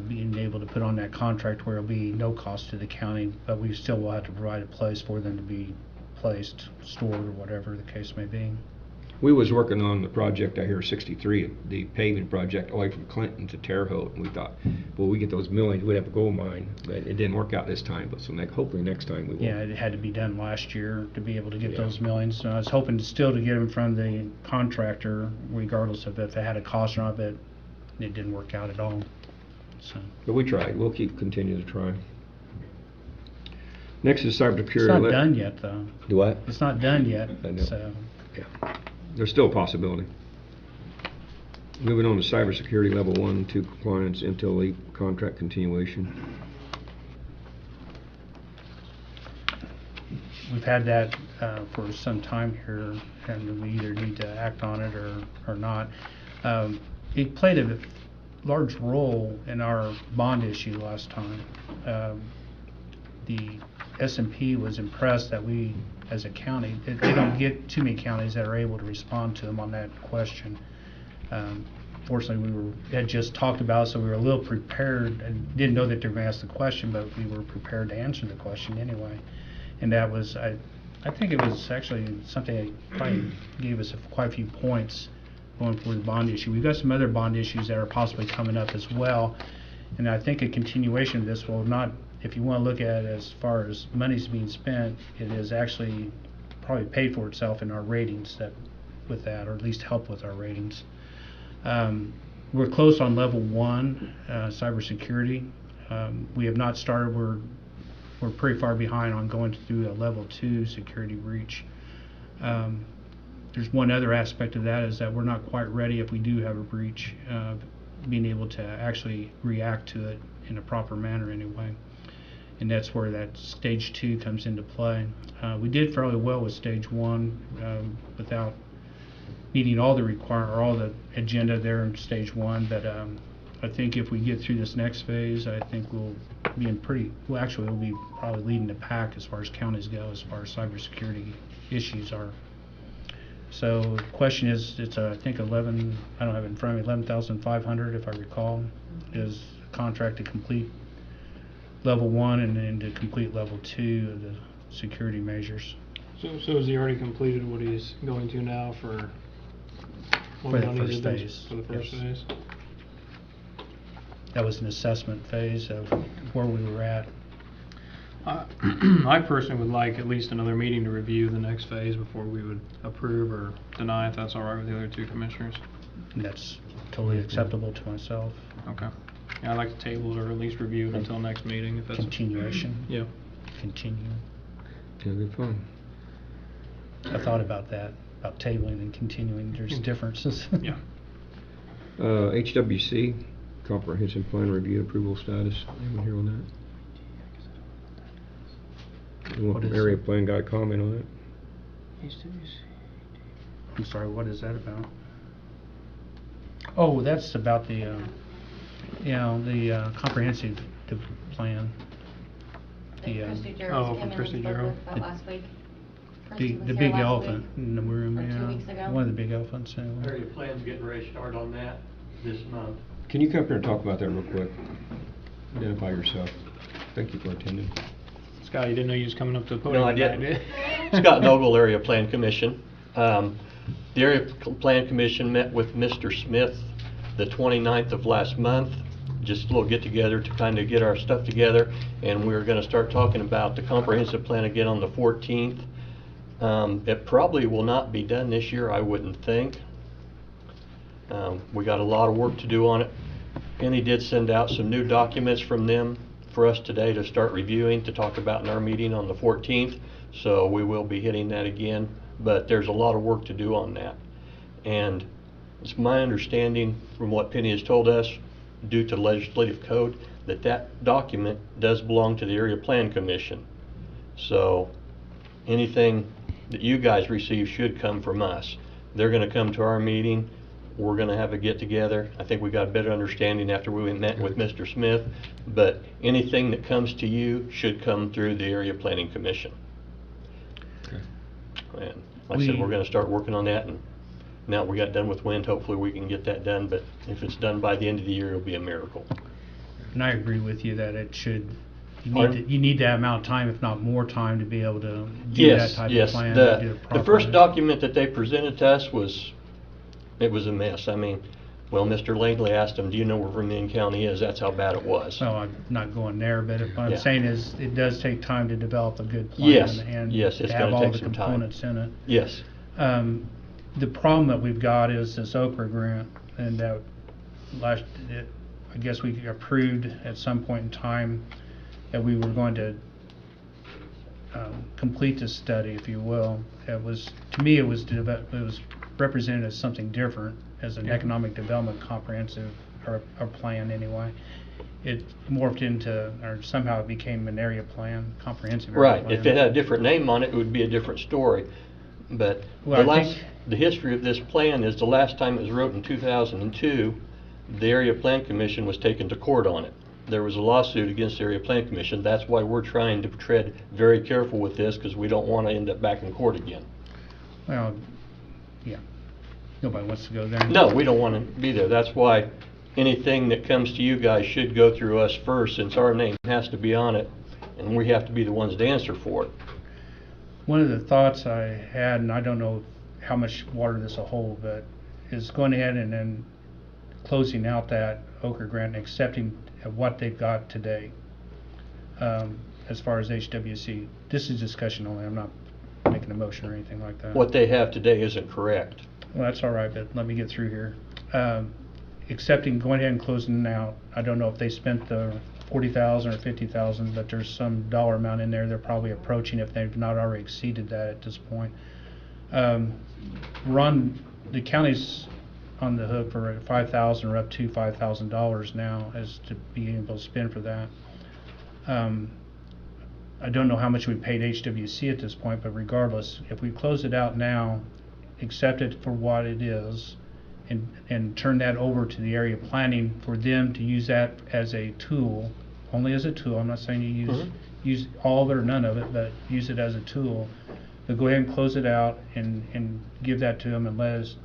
A: being able to put on that contract where it'll be no cost to the county, but we still will have to provide a place for them to be placed, stored, or whatever the case may be.
B: We was working on the project out here, 63, the paving project, all the way from Clinton to Terre Haute, and we thought, well, we get those millings, we'd have a gold mine, but it didn't work out this time, but so hopefully next time we will.
A: Yeah, it had to be done last year to be able to get
B: Yeah.
A: those millings. So I was hoping still to get them from the contractor, regardless of if it had a cost or not, but it didn't work out at all. So
B: But we tried, we'll continue to try. Next is cybersecurity.
A: it's not done yet, though.
B: Do what?
A: It's not done yet.
B: I know.
A: So
B: Yeah. There's still a possibility. Moving on to cybersecurity level 1 and 2 compliance, Intel Leap contract continuation.
A: we've had that for some time here, and we either need to act on it or not. It played a large role in our bond issue last time. The S&P was impressed that we, as a county, they don't get too many counties that are able to respond to them on that question. Fortunately, we had just talked about it, so we were a little prepared and didn't know that they were going to ask the question, but we were prepared to answer the question anyway. And that was, I think it was actually something that probably gave us quite a few points going for the bond issue. We've got some other bond issues that are possibly coming up as well, and I think a continuation of this will not, if you want to look at it as far as money's being spent, it is actually probably paid for itself in our ratings with that, or at least help with our ratings. We're close on level 1, cybersecurity. We have not started. We're pretty far behind on going through a level 2 security breach. there's one other aspect of that is that we're not quite ready if we do have a breach, being able to actually react to it in a proper manner anyway. And that's where that stage 2 comes into play. We did fairly well with stage 1 without meeting all the all the agenda there in stage 1, but I think if we get through this next phase, I think we'll be in we'll be probably leading the pack as far as counties go, as far as cybersecurity issues are. So the question is, it's I think 11, I don't have it in front of me, 11,500 if I recall, is contract to complete level 1 and then to complete level 2 of the security measures.
J: So has he already completed what he's going to now for
A: For the first phase.
J: For the first
A: Yes.
J: phase?
A: That was an assessment phase of where we were at.
J: I personally would like at least another meeting to review the next phase before we would approve or deny, if that's all right with the other 2 commissioners.
A: And that's totally acceptable to myself.
J: Okay. Yeah, I'd like to table it or at least review it until next meeting, if that's...
A: Continuation.
J: Yeah.
A: Continue.
B: It'll be fun.
A: I thought about that, about tabling and continuing. There's differences.
J: Yeah.
B: HWC, Comprehension Plan Review Approval Status. Anyone here on that? Anyone
A: What
B: from
A: is
B: Area
A: it?
B: Plan got a comment on it?
A: I'm sorry, what is that about? Oh, that's about the, comprehensive plan. The,
E: Christy
J: oh,
E: Jarrett's
J: from
E: came in and
J: Christy
E: spoke
J: Jarrett.
E: about last week. Christy was
A: the
E: here
A: big
E: last
A: elephant
E: week,
A: in the room,
E: or
A: yeah.
E: 2 weeks ago.
A: One of the big elephants.
K: Area plan's getting ready to start on that this month.
B: Can you come up here and talk about that real quick? Identify yourself. Thank you for attending.
J: Scott, you didn't know you was coming up to the podium?
K: No, I
J: tonight,
K: didn't.
J: did you?
K: Scott Noble, Area Plan Commission. The Area Plan Commission met with Mr. Smith the 29th of last month. Just a little get-together to kind of get our stuff together, and we're going to start talking about the comprehensive plan again on the 14th. It probably will not be done this year, I wouldn't think. We got a lot of work to do on it. Penny did send out some new documents from them for us today to start reviewing, to talk about in our meeting on the 14th, so we will be hitting that again, but there's a lot of work to do on that. And it's my understanding from what Penny has told us, due to legislative code, that that document does belong to the Area Plan Commission. So anything that you guys receive should come from us. They're going to come to our meeting. We're going to have a get-together. I think we got a better understanding after we met with Mr. Smith, but anything that comes to you should come through the Area Planning Commission.
B: Okay.
K: And like I said, we're going to start working on that, and now we got done with wind, hopefully we can get that done, but if it's done by the end of the year, it'll be a miracle.
A: And I agree with you that it should,
K: Pardon?
A: you need that amount of time, if not more time, to be able to do that type of plan. and do it
K: The
A: properly.
K: first document that they presented to us was a mess. I mean, well, Mr. Langley asked him, do you know where Vermillion County is? That's how bad it was.
A: So I'm not going there, but what I'm
K: Yeah.
A: saying is, it does take time to develop a good plan.
K: Yes,
A: and
K: yes, it's
A: to have
K: gonna
A: all
K: take
A: the
K: some time.
A: components in it.
K: Yes.
A: The problem that we've got is this Okra grant, and that I guess we approved at some point in time that we were going to complete this study, if you will. It was, to me, it was represented as something different, as an economic development comprehensive, or plan anyway. It morphed into, or somehow it became an area plan, comprehensive area
K: Right.
A: plan.
K: If it had a different name on it, it would be a different story. But
A: Well, I think-
K: the history of this plan is the last time it was wrote in 2002, the Area Plan Commission was taken to court on it. There was a lawsuit against the Area Plan Commission. That's why we're trying to tread very careful with this, because we don't want to end up back in court again.
A: Well, yeah. Nobody wants to go there.
K: No, we don't want to be there. That's why anything that comes to you guys should go through us first, since our name has to be on it, and we have to be the ones to answer for it.
A: One of the thoughts I had, and I don't know how much water this will hold, but is going ahead and then closing out that Okra grant and accepting what they've got today as far as HWC. This is discussion only. I'm not making a motion or anything like that.
K: What they have today isn't correct.
A: Well, that's all right, but let me get through here. Accepting, going ahead and closing it out. I don't know if they spent the $40,000 or $50,000, but there's some dollar amount in there they're probably approaching, if they've not already exceeded that at this point. The county's on the hook for $5,000 or up to $5,000 now as to be able to spend for that. I don't know how much we paid HWC at this point, but regardless, if we close it out now, accept it for what it is, and turn that over to the area planning for them to use that as a tool, only as a tool. I'm not saying you use all of it or none of it, but use it as a tool. But go ahead and close it out and give that to them, and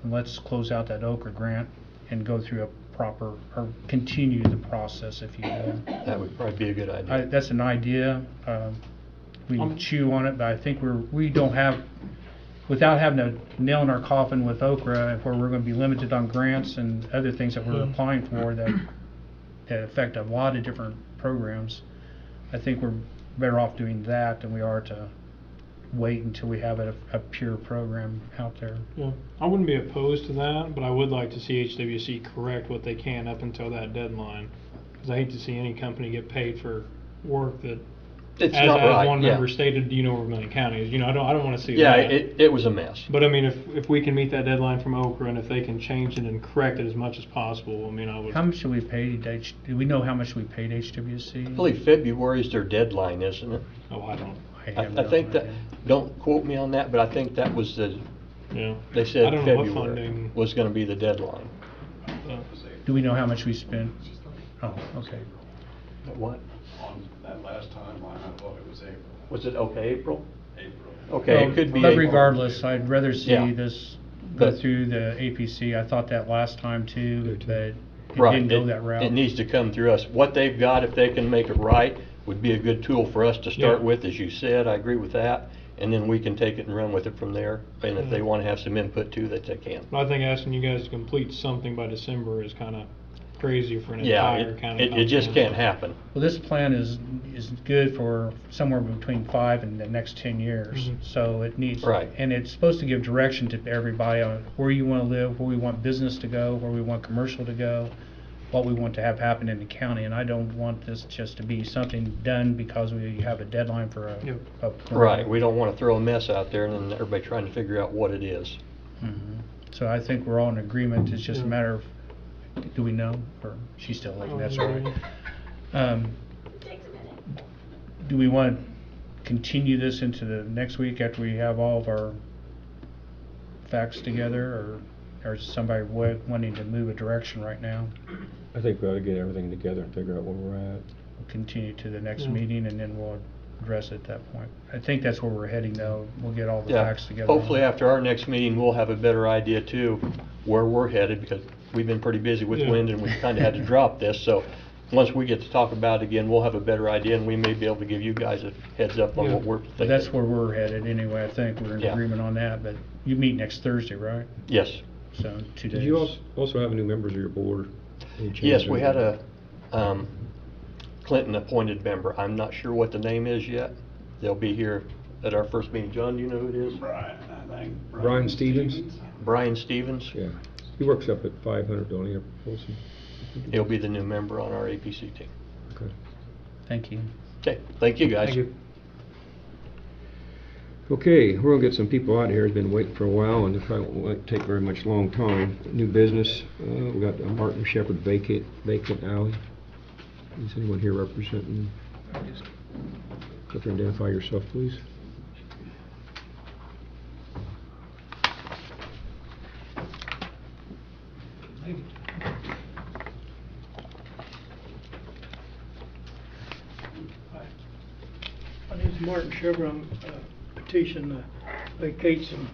A: let's close out that Okra grant and go through a proper, or continue the process, if you will.
K: That would probably be a good idea.
A: That's an idea. We can chew on it, but I think we don't have, without having a nail in our coffin with Okra, where we're going to be limited on grants and other things that we're applying for that affect a lot of different programs. I think we're better off doing that than we are to wait until we have a pure program out there.
J: Yeah, I wouldn't be opposed to that, but I would like to see HWC correct what they can up until that deadline. Because I hate to see any company get paid for work that,
K: It's
J: as
K: not right,
J: one
K: yeah.
J: member stated, you know, Vermillion County is. You know, I don't want to see
K: Yeah,
J: that.
K: it was a mess.
J: But I mean, if we can meet that deadline from Okra, and if they can change it and correct it as much as possible, I mean, I would.
A: How much do we pay? Do we know how much we paid HWC?
K: I believe February is their deadline, isn't it?
J: Oh, I don't.
K: I think that, don't quote me on that, but I think that was the,
J: Yeah.
K: they said
J: I don't know what
K: February
J: funding.
K: was gonna be the deadline.
A: Do we know how much we spent? Oh, okay.
K: What?
F: On that last timeline, I thought it was April.
K: Was it, okay, April?
F: April.
K: Okay,
A: Well,
K: it could be
A: but
K: April.
A: regardless, I'd rather see
K: Yeah.
A: this go
K: But-
A: through the APC. I thought that last time too, but it
K: Right,
A: didn't go that route.
K: It needs to come through us. What they've got, if they can make it right, would be a good tool for us to start
J: Yeah.
K: with, as you said. I agree with that. And then we can take it and run with it from there. And if they want to have some input too, that they can.
J: But I think asking you guys to complete something by December is kind of crazy for an
K: Yeah,
J: entire county.
K: it just can't happen.
A: Well, this plan is good for somewhere between 5 and the next 10 years.
J: Mhm.
A: So it needs,
K: Right.
A: and it's supposed to give direction to everybody on where you want to live, where we want business to go, where we want commercial to go, what we want to have happen in the county. And I don't want this just to be something done because we have a deadline for a
K: Right, we don't want to throw a mess out there and then everybody trying to figure out what it is.
A: Mhm. So I think we're all in agreement. It's just a
J: Yeah.
A: matter of, do we know? Or she's still looking, that's all right.
E: Takes a minute.
A: Do we want to continue this into the next week after we have all of our facts together, or is somebody wanting to move a direction right now?
B: I think we ought to get everything together and figure out where we're at.
A: We'll continue to the next
J: Yeah.
A: meeting and then we'll address it at that point. I think that's where we're heading though. We'll get all the
K: Yeah,
A: facts together.
K: hopefully after our next meeting, we'll have a better idea too, where we're headed, because we've been pretty busy with
J: Yeah.
K: wind and we kind of had to drop this. So once we get to talk about it again, we'll have a better idea and we may be able to give you guys a heads up on
J: Yeah.
K: what we're
A: But
K: thinking.
A: that's where we're headed anyway. I think we're in
K: Yeah.
A: agreement on that, but you meet next Thursday, right?
K: Yes.
A: So 2 days.
B: Did you also have new members of your board? Any change
K: Yes,
B: in-
K: we had a Clinton appointed member. I'm not sure what the name is yet. They'll be here at our first meeting. John, do you know who it is?
F: Brian, I think.
B: Brian Stevens?
K: Brian Stevens.
B: Yeah. He works up at 500, don't he, up at Folsom?
K: He'll be the new member on our APC team.
B: Okay.
A: Thank you.
K: Okay, thank you guys.
J: Thank you.
B: Okay, we're gonna get some people out of here. It's been waiting for a while, and it probably won't take very much long time. New business, we got Martin Shepherd vacant alley. Is anyone here representing? If you identify yourself, please.
L: My name is Martin Shepherd. I'm petition to vacate some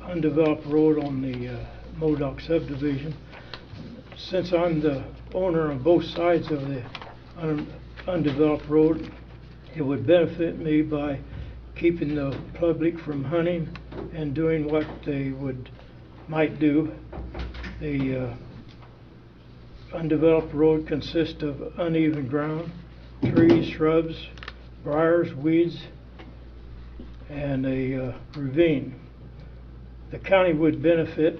L: undeveloped road on the Modoc subdivision. Since I'm the owner on both sides of the undeveloped road, it would benefit me by keeping the public from hunting and doing what they might do. The undeveloped road consists of uneven ground, trees, shrubs, briars, weeds, and a ravine. The county would benefit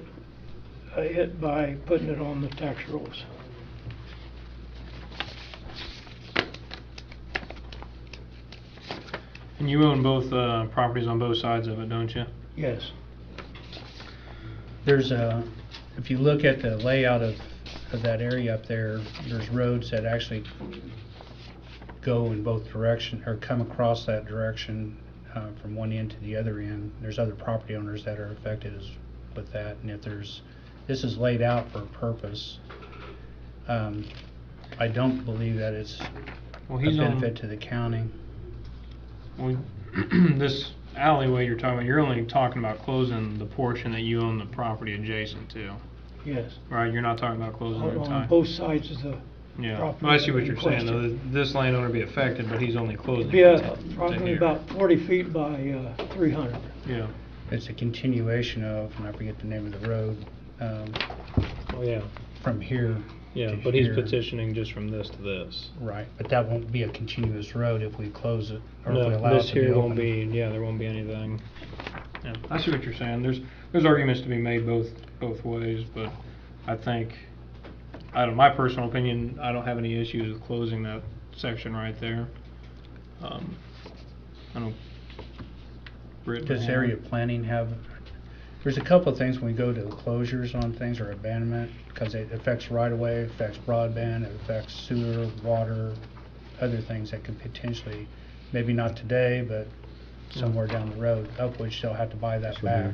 L: it by putting it on the tax rolls.
J: And you own both properties on both sides of it, don't you?
L: Yes.
A: There's if you look at the layout of that area up there, there's roads that actually go in both directions, or come across that direction from one end to the other end. There's other property owners that are affected with that, and if this is laid out for a purpose. I don't believe that it's
J: Well,
A: a
J: he's on
A: benefit to the county.
J: this alleyway you're talking about. You're only talking about closing the portion that you own the property adjacent to,
L: Yes.
J: right? You're not talking about closing the
L: On
J: entire.
L: both sides of the
J: Yeah,
L: property.
J: well, I see what
L: in
J: you're saying, though.
L: question.
J: This landowner be affected, but he's only closing.
L: Be
J: to
L: approximately
J: here.
L: about 40 feet by 300.
J: Yeah.
A: It's a continuation of, and I forget the name of the road,
J: Oh, yeah.
A: from here
J: Yeah,
A: to
J: but he's
A: here.
J: petitioning just from this to this.
A: Right, but that won't be a continuous road if we close it, or if we
J: No,
A: allow it
J: this
A: to be
J: here
A: open.
J: won't be, yeah, there won't be anything. Yeah, I see what you're saying. There's arguments to be made both ways, but I think, I don't, my personal opinion, I don't have any issues with closing that section right there. I don't. Britt,
A: Does area planning have, there's a couple of things when we go to closures on things or abandonment, because it affects right-of-way, affects broadband, it affects sewer, water, other things that could potentially, maybe not today, but somewhere down the road, of which they'll have to buy that back.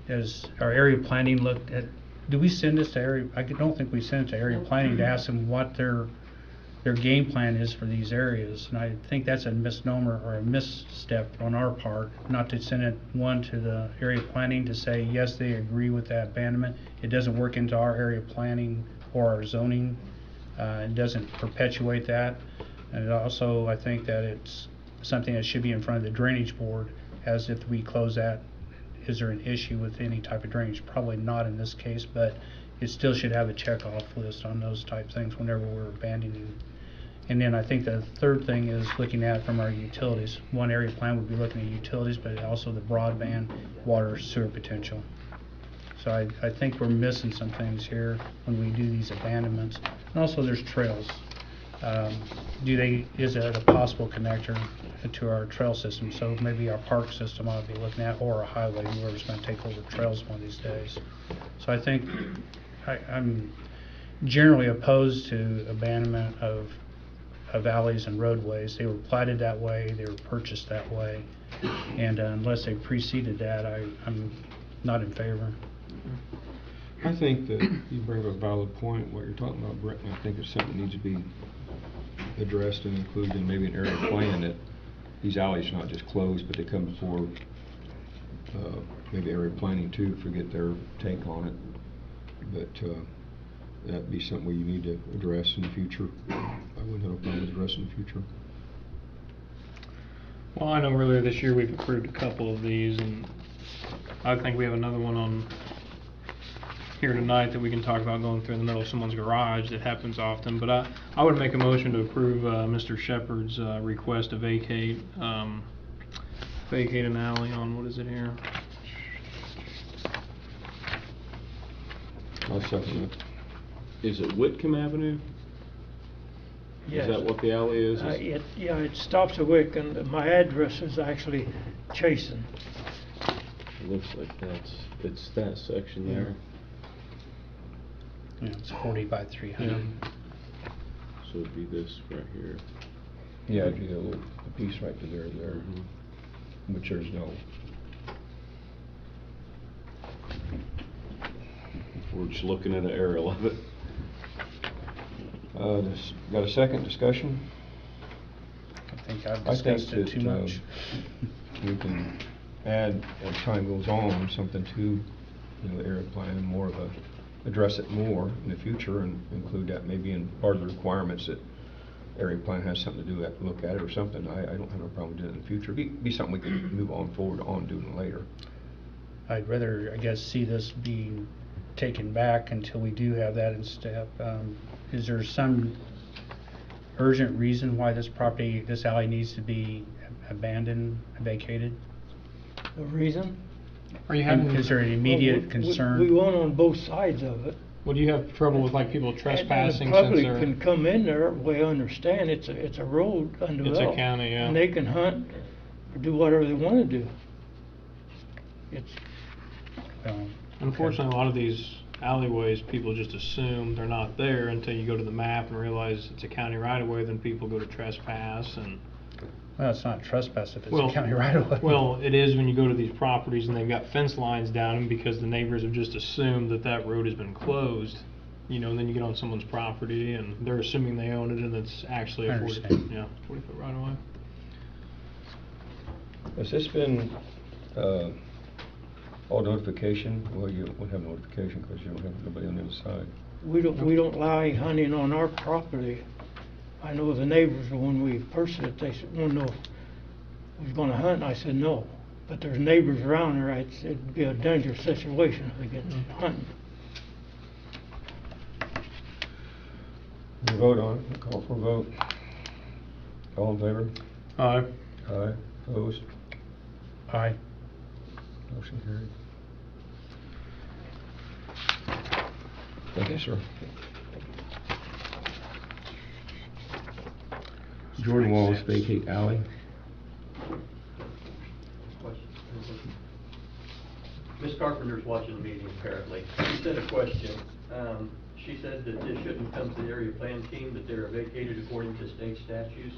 A: Does our area planning looked at, do we send this to area, I don't think we sent it to area planning to ask them what their game plan is for these areas, and I think that's a misnomer or a misstep on our part, not to send it to the area planning to say, yes, they agree with that abandonment. It doesn't work into our area planning or our zoning. It doesn't perpetuate that. And it also, I think that it's something that should be in front of the drainage board, as if we close that, is there an issue with any type of drainage? Probably not in this case, but it still should have a checkoff list on those type things whenever we're abandoning. And then I think the third thing is looking at from our utilities. One area plan would be looking at utilities, but also the broadband, water, sewer potential. So I think we're missing some things here when we do these abandonments. And also there's trails. Is it a possible connector to our trail system? So maybe our park system ought to be looking at, or a highway, whoever's going to take over trails one of these days. So I think I'm generally opposed to abandonment of alleys and roadways. They were platted that way, they were purchased that way, and unless they preceded that, I'm not in favor.
B: I think that you bring up a valid point, what you're talking about, Brett, and I think it's something that needs to be addressed and included in maybe an area plan, that these alleys are not just closed, but they come before maybe area planning too, forget their take on it. But that'd be something you need to address in the future. I wouldn't have a problem with addressing in the future.
J: Well, I know earlier this year we've approved a couple of these, and I think we have another one on here tonight that we can talk about going through in the middle of someone's garage. That happens often, but I would make a motion to approve Mr. Shepherd's request to vacate an alley on, what is it here?
B: I'll second that.
H: Is it Whitcomb Avenue?
L: Yes.
H: Is that what the alley is?
L: It stops at Wick, and my address is actually Chasen.
H: It looks like it's that section there.
A: Yeah, it's 40 by 300.
H: So it'd be this right here.
B: Yeah, it'd be a piece right to there, which there's no.
H: We're just looking at an aerial of it.
B: Got a second discussion?
A: I think I've
B: I think
A: discussed it
B: that
A: too much.
B: we can add, as time goes on, something to the area plan, more of a, address it more in the future and include that maybe in part of the requirements that area plan has something to do, look at it or something. I don't have no problem doing it in the future. Be something we can move on forward on doing later.
A: I'd rather, I guess, see this being taken back until we do have that in step. Is there some urgent reason why this alley needs to be abandoned, vacated?
L: The reason?
J: Are you having?
A: Is there an immediate
L: Well,
A: concern?
L: We own on both sides of it.
J: Well, do you have trouble with like people trespassing
L: And the public
J: since they're?
L: can come in there, we understand, it's a road undeveloped.
J: county, yeah.
L: And they can hunt or do whatever they wanna do. It's,
A: Well,
J: Unfortunately, a lot of these alleyways, people just assume they're not there until you go to the map and realize it's a county right of way, then people go to trespass and.
A: well, it's not trespass if it's
J: Well,
A: a county right of way.
J: Well, it is when you go to these properties and they've got fence lines down them because the neighbors have just assumed that that road has been closed. You know, and then you get on someone's property and they're assuming they own it and it's actually
A: I
J: a 40
A: understand.
J: 40-foot right of way.
B: Has this been, all notification? Well, you won't have notification because you don't have nobody on the other side.
L: we don't allow any hunting on our property. I know the neighbors, when we purchased it, they said, well, no, we was gonna hunt, and I said, no. But there's neighbors around there, it'd be a dangerous situation if we get hunting.
B: We vote on it, call for a vote. All in favor?
J: Aye.
B: Aye, opposed,
A: Aye.
B: motion carried. Thank you, sir. Jordan Wallace vacate alley.
K: Ms. Carpenter's watching the meeting apparently. She said a question. She said that this shouldn't come to the area plan team, that they're vacated according to state statutes.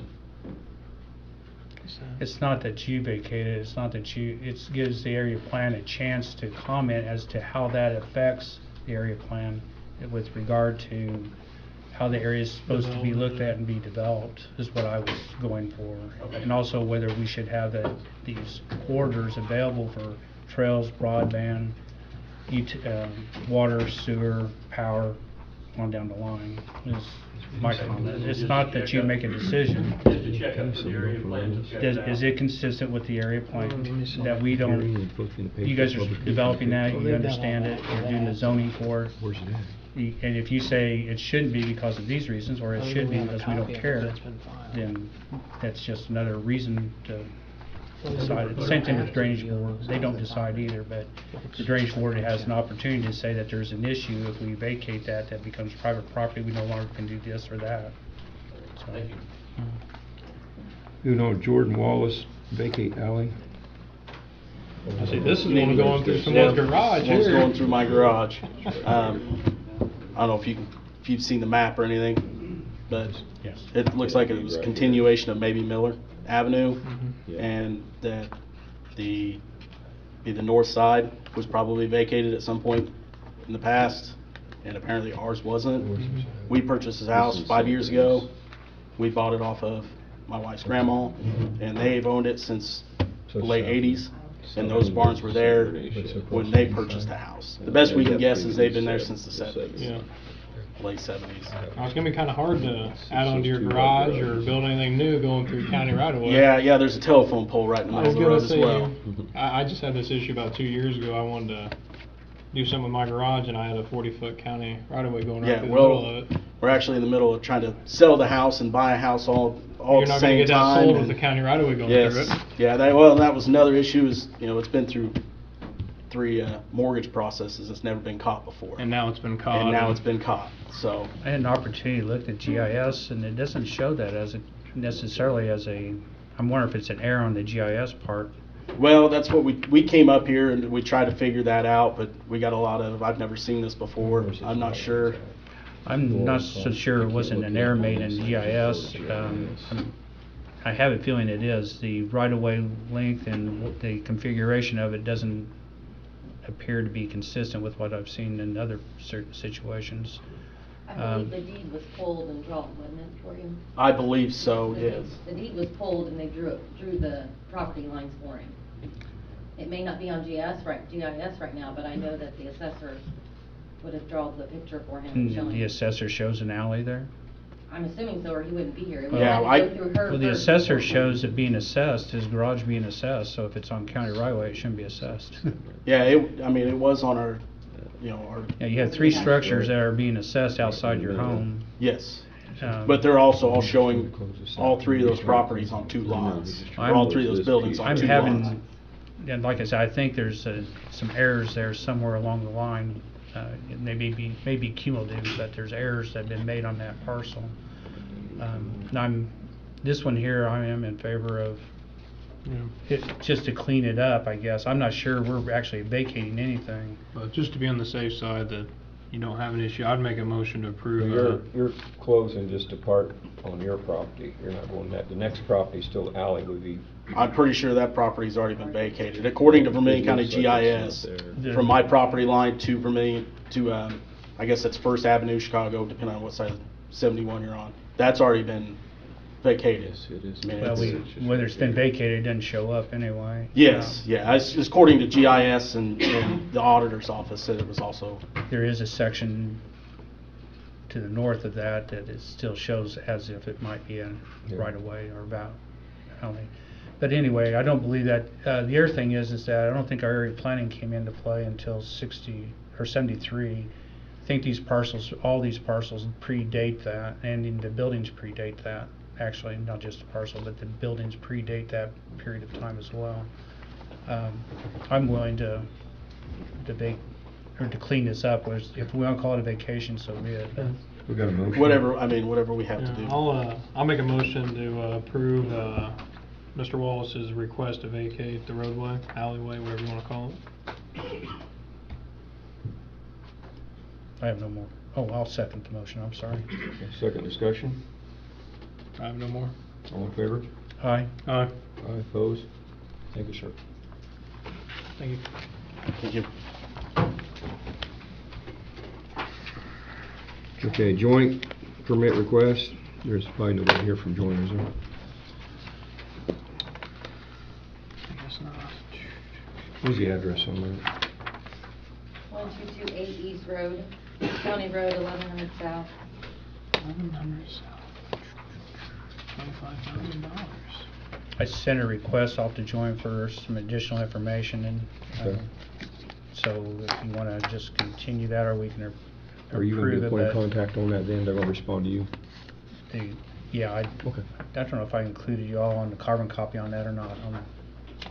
A: It's not that you vacate it, it's not that you, it gives the area plan a chance to comment as to how that affects the area plan with regard to how the area is supposed to be looked at and be developed, is what I was going for.
K: Okay.
A: And also whether we should have these corridors available for trails, broadband, water, sewer, power, on down the line, is my comment. It's not that you make a decision.
K: Just to check up to the area plan.
A: Is it consistent with the area plan? That we don't, you guys are developing that, you understand it, you're doing the zoning for it.
B: Where's it at?
A: And if you say it shouldn't be because of these reasons, or it should be because we don't care, then that's just another reason to decide it. Same thing with drainage board, they don't decide either, but the drainage board has an opportunity to say that there's an issue. If we vacate that, that becomes private property, we no longer can do this or that. So,
K: Thank you.
B: You know Jordan Wallace vacate alley?
J: I see, this is one going through someone's garage
M: One's
J: here.
M: going through my garage. I don't know if you've seen the map or anything, but
A: yes.
M: it looks like it was a continuation of maybe Miller Avenue,
H: Yeah.
M: and that the north side was probably vacated at some point in the past, and apparently ours wasn't. We purchased this house 5 years ago. We bought it off of my wife's grandma, and they've owned it since the late 80s. And those barns were there when they purchased the house. The best we can guess is they've been there since the 70s,
J: Yeah.
M: late 70s.
J: It's gonna be kinda hard to add on to your garage or build anything new going through county right of way.
M: Yeah, there's a telephone pole right in the
J: I was
M: middle of
J: gonna
M: the road as
J: say,
M: well.
J: I just had this issue about 2 years ago. I wanted to do something with my garage and I had a 40-foot county right of way going right
M: Yeah,
J: through the middle
M: well,
J: of it.
M: we're actually in the middle of trying to sell the house and buy a house all
J: You're
M: at the
J: not gonna
M: same
J: get that
M: time.
J: sold with
M: and-
J: the county right of way going
M: Yes,
J: through it.
M: yeah, that was another issue is, it's been through 3 mortgage processes. It's never been caught before.
J: And now it's been caught.
M: And now it's been caught, so.
A: I had an opportunity to look at GIS, and it doesn't show that as necessarily as a, I'm wondering if it's an error on the GIS part.
M: Well, that's what we came up here and we tried to figure that out, but we got a lot of, I've never seen this before. I'm not sure.
A: I'm not so sure it wasn't an error made in GIS. I have a feeling it is. The right-of-way length and the configuration of it doesn't appear to be consistent with what I've seen in other certain situations.
E: I believe the deed was pulled and drawn, wasn't it, for you?
M: I believe so,
E: The
M: yes.
E: deed- The deed was pulled and they drew the property lines for him. It may not be on GIS right now, but I know that the assessor would have drawn the picture for him and shown
A: The
E: him.
A: assessor shows an alley there?
E: I'm assuming so, or he wouldn't be here. It would
M: Yeah,
E: have to go through her
A: Well, the
E: first.
A: assessor shows it being assessed, his garage being assessed, so if it's on county right-of-way, it shouldn't be assessed.
M: Yeah, it was on our, our.
A: Yeah, you have 3 structures that are being assessed outside your home.
M: Yes.
A: Um,
M: But they're also all showing all 3 of those properties on 2 lots. Or all 3 of those buildings on
A: I'm
M: 2 lots.
A: having, and like I said, I think there's some errors there somewhere along the line. It may be cumulative, but there's errors that have been made on that parcel. And this one here, I am in favor of just to clean it up, I guess. I'm not sure we're actually vacating anything.
J: But just to be on the safe side that you don't have an issue, I'd make a motion to approve.
B: You're closing just a part on your property. You're not going that. The next property, still alley, would be.
M: I'm pretty sure that property's already been vacated. According to Vermillion County GIS, from my property line to Vermillion, to, I guess that's First Avenue, Chicago, depending on what side of 71 you're on, that's already been vacated.
H: It is.
M: I mean,
A: Well, whether it's been vacated, it doesn't show up anyway.
M: Yes, yeah, it's according to GIS and the auditor's office said it was also.
A: There is a section to the north of that it still shows as if it might be a right of way or about alley. But anyway, I don't believe that. The other thing is that I don't think our area planning came into play until 60 or 73. I think all these parcels predate that, and the buildings predate that. Actually, not just the parcel, but the buildings predate that period of time as well. I'm willing to clean this up. If we want to call it a vacation, so be it.
B: We got a motion.
M: Whatever we have to do.
J: I'll make a motion to approve Mr. Wallace's request to vacate the roadway, alleyway, whatever you want to call it.
A: I have no more. Oh, I'll second the motion. I'm sorry.
B: Second discussion.
J: I have no more.
B: All in favor?
A: Aye.
J: Aye.
B: Aye, opposed? Thank you, sir.
J: Thank you.
M: Thank you.
B: Okay, joint permit request. There's probably nobody here from joint, is there?
J: I guess not.
B: What's the address on that?
E: 1228 East Road, County Road 1100 South.
J: 1100 South. $25,000.
A: I sent a request off to joint for some additional information, and
B: Okay.
A: so if you want to just continue that, or we can
B: Are you going to
A: approve
B: be
A: it.
B: point of
A: but
B: contact on that then? They're going to respond to you?
A: I
B: Okay.
A: don't know if I included you all on the carbon copy on that or not. I'm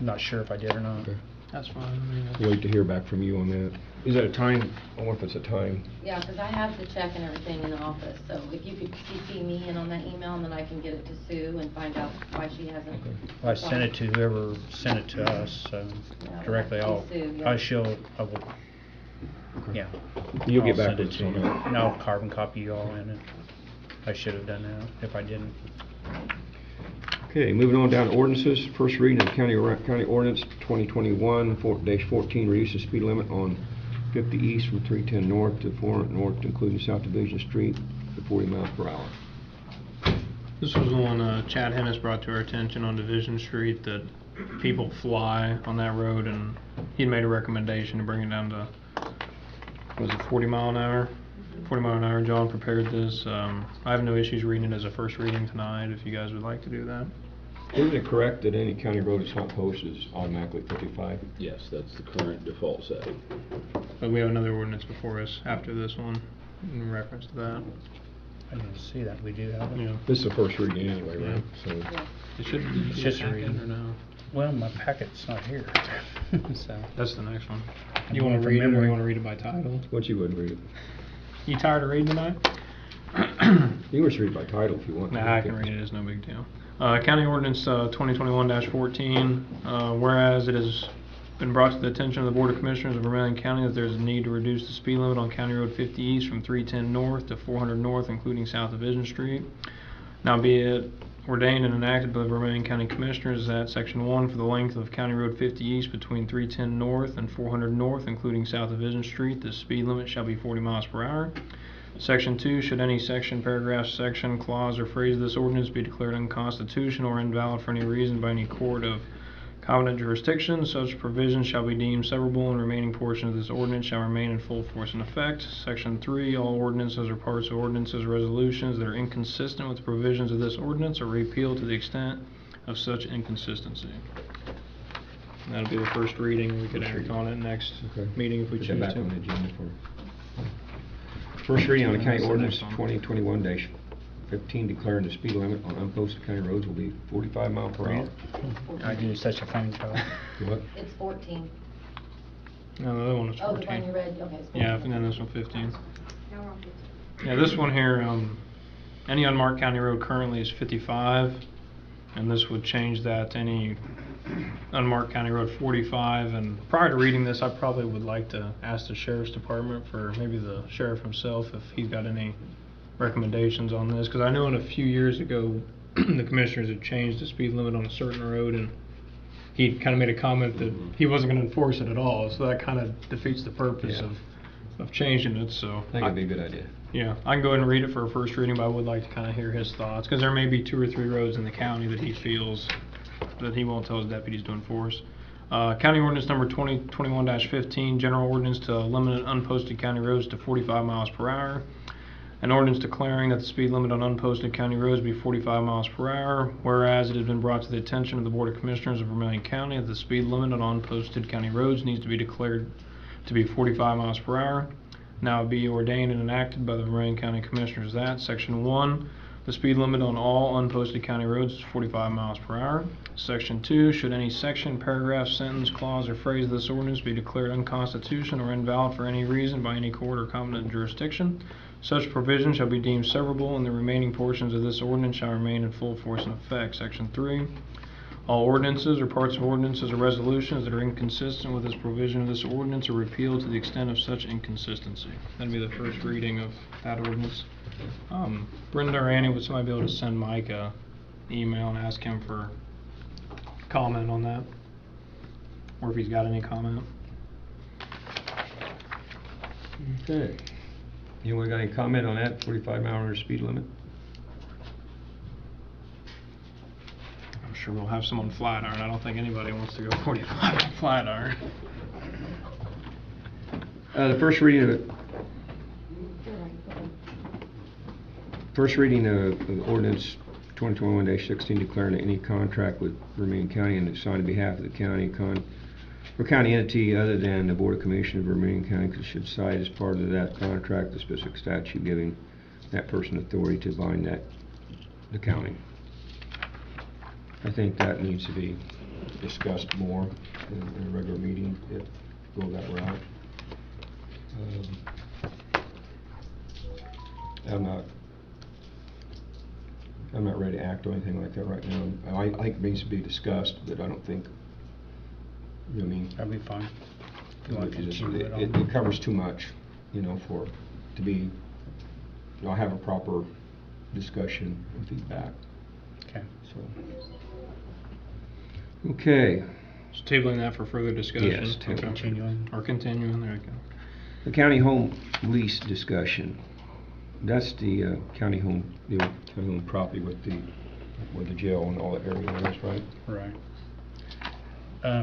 A: not sure if I did or not.
B: Okay.
J: That's fine. I mean,
B: Wait to hear back from you on that. Is that a time? I wonder if it's a time.
E: Yeah, because I have the check and everything in the office, so if you could CC me in on that email, and then I can get it to Sue and find out why she hasn't.
B: Okay.
A: Well, I sent it to whoever sent it to us, so
E: Yeah,
A: directly.
E: well, Sue, yeah.
A: I will. Yeah.
B: You'll get
A: I'll
B: back
A: send
B: with
A: it
B: us
A: to
B: on
A: you.
B: that.
A: And I'll carbon copy you all in it. I should have done that if I didn't.
B: Okay, moving on down to ordinances. First reading of County Ordinance 2021-14, reduce the speed limit on 50 east from 310 north to 400 north, including South Division Street, to 40 miles per hour.
J: this was the one Chad Hennis brought to our attention on Division Street, that people fly on that road, and he made a recommendation to bring it down to, was it 40 mile an hour? 40 mile an hour. John prepared this. I have no issues reading it as a first reading tonight, if you guys would like to do that.
B: Isn't it correct that any county road that's not posted is automatically 55?
H: Yes, that's the current default setting.
J: But we have another ordinance before us after this one in reference to that.
A: I didn't see that. We do have it.
J: Yeah.
B: This is the first reading anyway, right? So,
J: It should be
A: It's just a
J: packet
A: reading.
J: or no?
A: Well, my packet's not here. So
J: That's the next one.
A: I'm
J: You want
A: going
J: to
A: from
J: read it, or
A: memory.
J: you want to read it by title?
B: what you would read it?
J: You tired of reading tonight?
B: You can just read it by title if you want.
J: Nah, I can read it, it's no big deal. County Ordinance 2021-14, whereas it has been brought to the attention of the Board of Commissioners of Vermillion County that there is a need to reduce the speed limit on County Road 50 East from 310 north to 400 north, including South Division Street. Now be it ordained and enacted by the Vermillion County Commissioners that Section 1 for the length of County Road 50 East between 310 north and 400 north, including South Division Street, the speed limit shall be 40 miles per hour. Section 2, should any section, paragraph, section, clause, or phrase of this ordinance be declared unconstitutional or invalid for any reason by any court of competent jurisdiction, such provisions shall be deemed severable, and remaining portions of this ordinance shall remain in full force and effect. Section 3, all ordinances or parts of ordinances or resolutions that are inconsistent with the provisions of this ordinance are repealed to the extent of such inconsistency. And that'll be the first reading. We could act on it next
B: Okay.
J: meeting if we
B: Put
J: choose
B: that back
J: to.
B: on the agenda for. First reading on the County
J: That's the
B: Ordinance
J: next one.
B: 2021-15, declaring the speed limit on unposted county roads will be 45 miles per hour.
A: I do such a fine job.
B: What?
E: It's 14.
J: No, the other one was
E: Oh,
J: 14.
E: the one you read, okay. it's
J: Yeah,
E: 14.
J: and then this one 15.
I: Now we're on 15.
J: Yeah, this one here, any unmarked county road currently is 55, and this would change that to any unmarked county road 45. And prior to reading this, I probably would like to ask the sheriff's department, for maybe the sheriff himself, if he's got any recommendations on this, because I know a few years ago the commissioners had changed the speed limit on a certain road, and he kind of made a comment that he wasn't going to enforce it at all, so that kind of defeats the purpose of changing it. So
B: I think it'd be a good idea.
J: yeah, I can go ahead and read it for a first reading, but I would like to kind of hear his thoughts, because there may be 2 or 3 roads in the county that he feels that he won't tell his deputies to enforce. County ordinance number 2021-15, general ordinance to limit unposted county roads to 45 miles per hour. An ordinance declaring that the speed limit on unposted county roads be 45 miles per hour, whereas it has been brought to the attention of the Board of Commissioners of Vermillion County that the speed limit on unposted county roads needs to be declared to be 45 miles per hour. Now be ordained and enacted by the Vermillion County Commissioners that Section 1, the speed limit on all unposted county roads is 45 miles per hour. Section 2, should any section, paragraph, sentence, clause, or phrase of this ordinance be declared unconstitutional or invalid for any reason by any court or competent jurisdiction, such provision shall be deemed severable, and the remaining portions of this ordinance shall remain in full force and effect. Section 3, all ordinances or parts of ordinances or resolutions that are inconsistent with this provision of this ordinance are repealed to the extent of such inconsistency. That'd be the first reading of that ordinance. Brenda or Annie, would somebody be able to send Mike a email and ask him for comment on that? Or if he's got any comment?
B: Okay. Anyone got any comment on that 45 mile an hour speed limit?
J: I'm sure we'll have some on Flatiron. I don't think anybody wants to go 45 on Flatiron.
B: The first reading of it. First reading of ordinance 2021-16 declaring that any contract with Vermillion County and signed on behalf of the county or county entity other than the Board of Commissioners of Vermillion County should cite as part of that contract the specific statute giving that person authority to bind the county. I think that needs to be discussed more in a regular meeting if go that route. I'm not ready to act on anything like that right now. I think it needs to be discussed, but I don't think, you know what I mean?
A: That'd be fine. If you want to continue it on.
B: It covers too much, you know, to be, you know, have a proper discussion and feedback.
A: Okay.
B: So, okay.
J: Just tabling that for further discussion.
B: Yes,
J: Okay.
A: Continuing.
J: Or continuing, there we go.
B: The county home lease discussion. That's the county home, the old county home property with the jail and all that area is, right?
A: Right.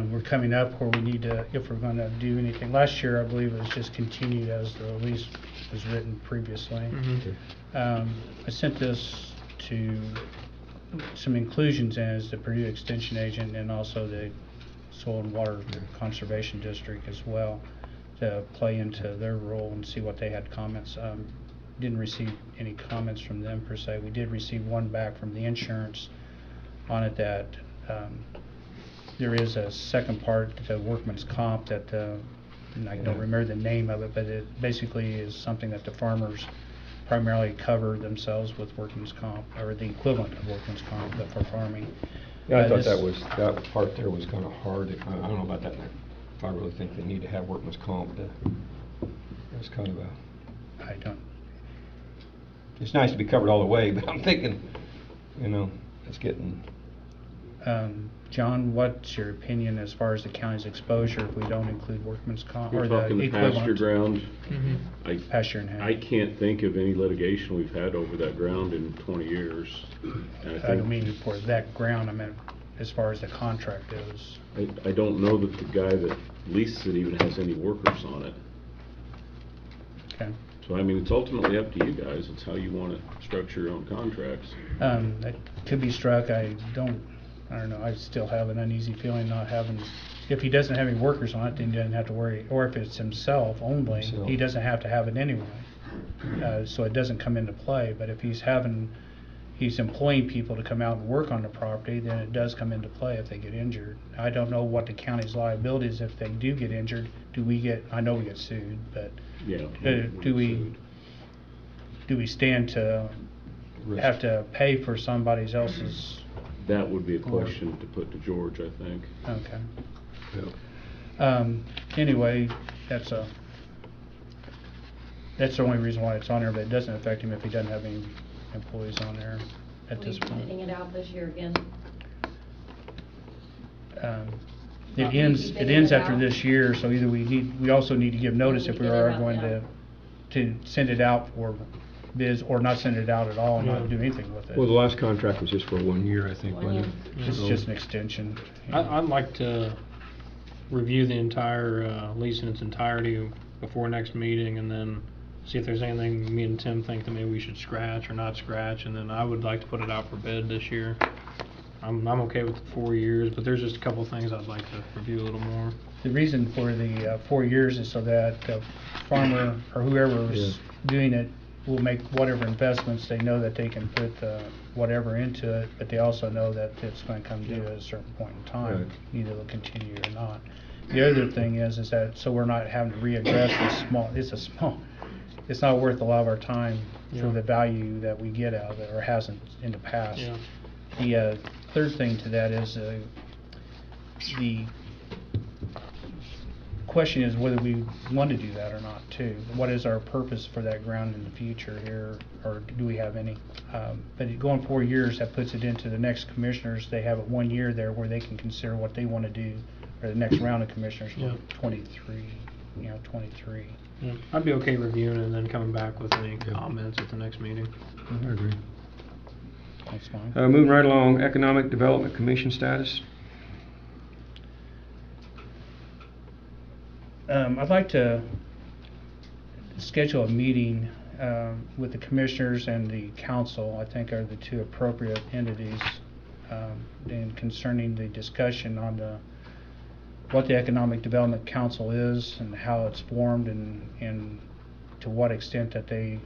A: We're coming up where we need to, if we're going to do anything. Last year, I believe it was just continued as the lease was written previously.
J: Mm-hmm.
A: I sent this to some inclusions as the Purdue Extension Agent and also the Soil and Water Conservation District as well, to play into their role and see what they had comments. Didn't receive any comments from them per se. We did receive one back from the insurance on it that there is a second part to workman's comp that and I don't remember the name of it, but it basically is something that the farmers primarily cover themselves with workman's comp, or the equivalent of workman's comp, but for farming.
B: Yeah, I thought that part there was kind of hard. I don't know about that. If I really think they need to have workman's comp, that's kind of a.
A: I don't.
B: It's nice to be covered all the way, but I'm thinking, you know, it's getting.
A: John, what's your opinion as far as the county's exposure if we don't include workman's comp
H: We're
A: or the
H: talking
A: equivalent?
H: pasture ground.
J: Mm-hmm.
A: Pasture and hay.
H: I can't think of any litigation we've had over that ground in 20 years. And
A: I don't mean for that ground. I meant as far as the contract goes.
H: I don't know that the guy that leases it even has any workers on it.
A: Okay.
H: So I mean, it's ultimately up to you guys. It's how you want to structure your own contracts.
A: That could be struck. I don't know. I still have an uneasy feeling not having. If he doesn't have any workers on it, then he doesn't have to worry. Or if it's himself only, he doesn't have to have it anyway. So it doesn't come into play. But if he's having he's employing people to come out and work on the property, then it does come into play if they get injured. I don't know what the county's liability is if they do get injured. I know we get sued, but
H: Yeah.
A: do we stand to have to pay for somebody else's?
H: That would be a question to put to George, I think.
A: Okay.
B: Yeah.
A: Anyway, that's the only reason why it's on there, but it doesn't affect him if he doesn't have any employees on there at
E: Are
A: this
E: we
A: point.
E: bidding it out this year again?
A: It ends after this year, so either we also need to give notice if we are going to send it out for bids, or not send it out at all and not do anything with it.
B: Well, the last contract was just for 1 year, I think,
E: 1
B: wasn't
E: year.
B: it?
A: It's
B: So-
A: just an extension.
J: I'd like to review the entire lease in its entirety before next meeting, and then see if there's anything me and Tim think that maybe we should scratch or not scratch, and then I would like to put it out for bid this year. I'm okay with the 4 years, but there's just a couple of things I'd like to review a little more.
A: The reason for the 4 years is so that the farmer or whoever is doing it will make whatever investments, they know that they can put whatever into it, but they also know that it's going to come due at a certain point in time,
B: Right.
A: either they'll continue or not. The other thing is that so we're not having to readdress it's not worth a lot of our time for the value that we get out of it, or hasn't in the past.
J: Yeah.
A: The third thing to that is the question is whether we want to do that or not too. What is our purpose for that ground in the future here, or do we have any? But going 4 years, that puts it into the next commissioners. They have 1 year there where they can consider what they want to do, or the next round of commissioners for 23.
J: Yeah. I'd be okay reviewing it and then coming back with any comments at the next meeting.
B: I agree.
A: That's fine.
B: Moving right along, Economic Development Commission status.
A: I'd like to schedule a meeting with the commissioners and the council. I think are the two appropriate entities, and concerning the discussion on what the Economic Development Council is and how it's formed, and to what extent that they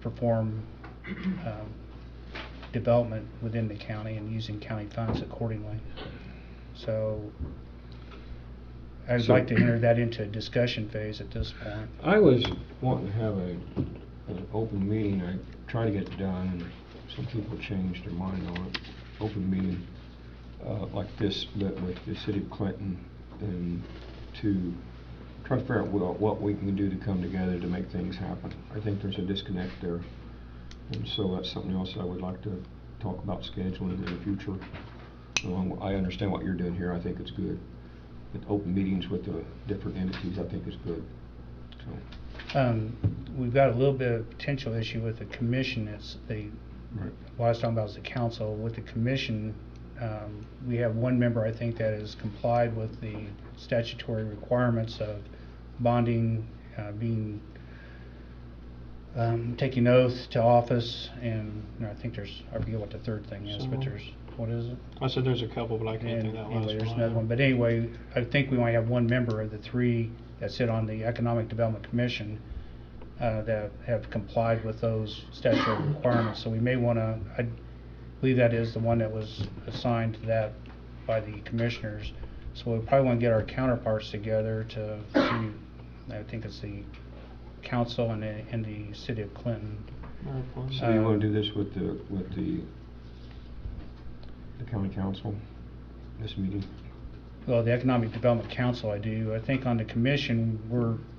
A: perform development within the county and using county funds accordingly. So I'd like to enter that into a discussion phase at this point.
B: I was wanting to have an open meeting. I tried to get it done, and some people changed their mind on it. Open meeting like this, but with the city of Clinton, and to try to figure out what we can do to come together to make things happen. I think there's a disconnect there, and so that's something else I would like to talk about scheduling in the future. I understand what you're doing here. I think it's good. But open meetings with the different entities, I think is good. So.
A: We've got a little bit of potential issue with the commission. What I was talking about is the council. With the commission, we have one member, I think, that has complied with the statutory requirements of bonding, taking oath to office, and I think I forget what the third thing is, but what is it?
J: I said there's a couple, but I can't think of that last
A: Anyway, there's
J: one.
A: another one. But anyway, I think we might have one member of the three that sit on the Economic Development Commission that have complied with those statutory requirements. So we may want to, I believe that is the one that was assigned to that by the commissioners. So we probably want to get our counterparts together to see, I think it's the council and the city of Clinton.
B: So you want to do this with the county council, this meeting?
A: Well, the Economic Development Council I do. I think on the commission,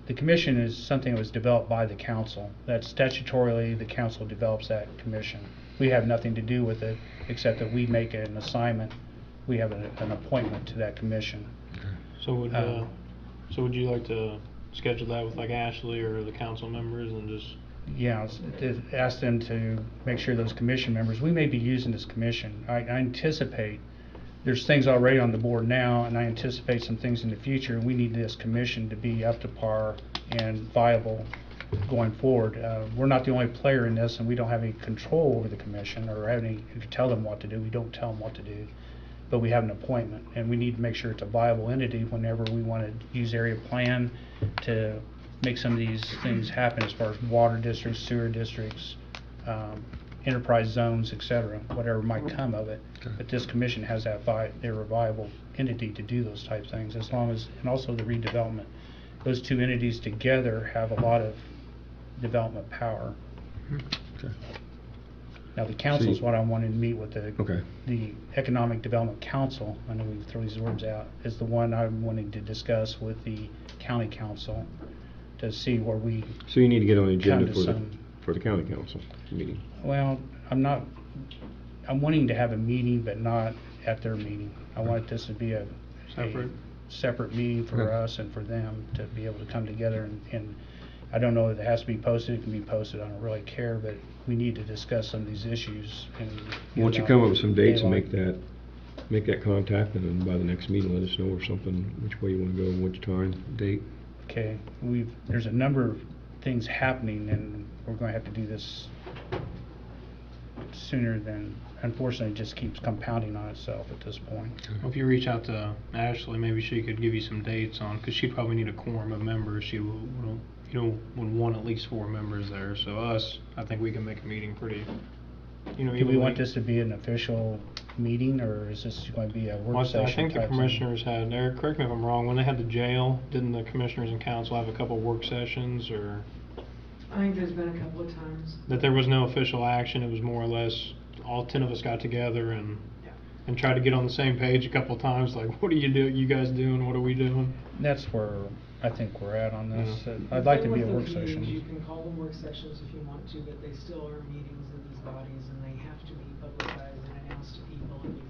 A: the commission is something that was developed by the council. That statutorily, the council develops that commission. We have nothing to do with it, except that we make an assignment. We have an appointment to that commission.
J: So would you like to schedule that with like Ashley or the council members and just?
A: Yeah, to ask them to make sure those commission members, we may be using this commission. I anticipate, there's things already on the board now, and I anticipate some things in the future. We need this commission to be up to par and viable going forward. We're not the only player in this, and we don't have any control over the commission or have any to tell them what to do. We don't tell them what to do, but we have an appointment, and we need to make sure it's a viable entity whenever we want to use area plan to make some of these things happen as far as water districts, sewer districts, enterprise zones, et cetera, whatever might come of it. But this commission has that they're a viable entity to do those type things, as long as, and also the redevelopment. Those two entities together have a lot of development power.
B: Okay.
A: Now, the council's what I wanted to meet with
B: Okay.
A: the Economic Development Council, I know we throw these words out, is the one I'm wanting to discuss with the county council to see where we.
B: So you need to get on the agenda
A: come to some.
B: for the county council meeting.
A: Well, I'm wanting to have a meeting, but not at their meeting. I want this to be a separate meeting for
B: Okay.
A: us and for them to be able to come together and I don't know if it has to be posted, it can be posted, I don't really care, but we need to discuss some of these issues and.
B: Once you come up with some dates and make that contact, and then by the next meeting, let us know or something, which way you wanna go, which time, date.
A: Okay, there's a number of things happening and we're gonna have to do this sooner than, unfortunately, it just keeps compounding on itself at this point.
J: Well, if you reach out to Ashley, maybe she could give you some dates on, because she'd probably need a quorum of members. She would want at least 4 members there. So us, I think we can make a meeting pretty,
A: Do we want this to be an official meeting, or is this going to be a work session?
J: I think the
A: type thing?
J: commissioners had, Eric, correct me if I'm wrong, when they had the jail, didn't the commissioners and council have a couple work sessions, or?
N: I think there's been a couple of times.
J: That there was no official action, it was more or less, all 10 of us got together and tried to get on the same page a couple of times, like, what are you guys doing, what are we doing?
A: That's where I think we're at on this. I'd like to be a work
N: With the meetings,
A: session.
N: you can call them work sessions if you want to, but they still are meetings of these bodies and they have to be publicized and announced to people, and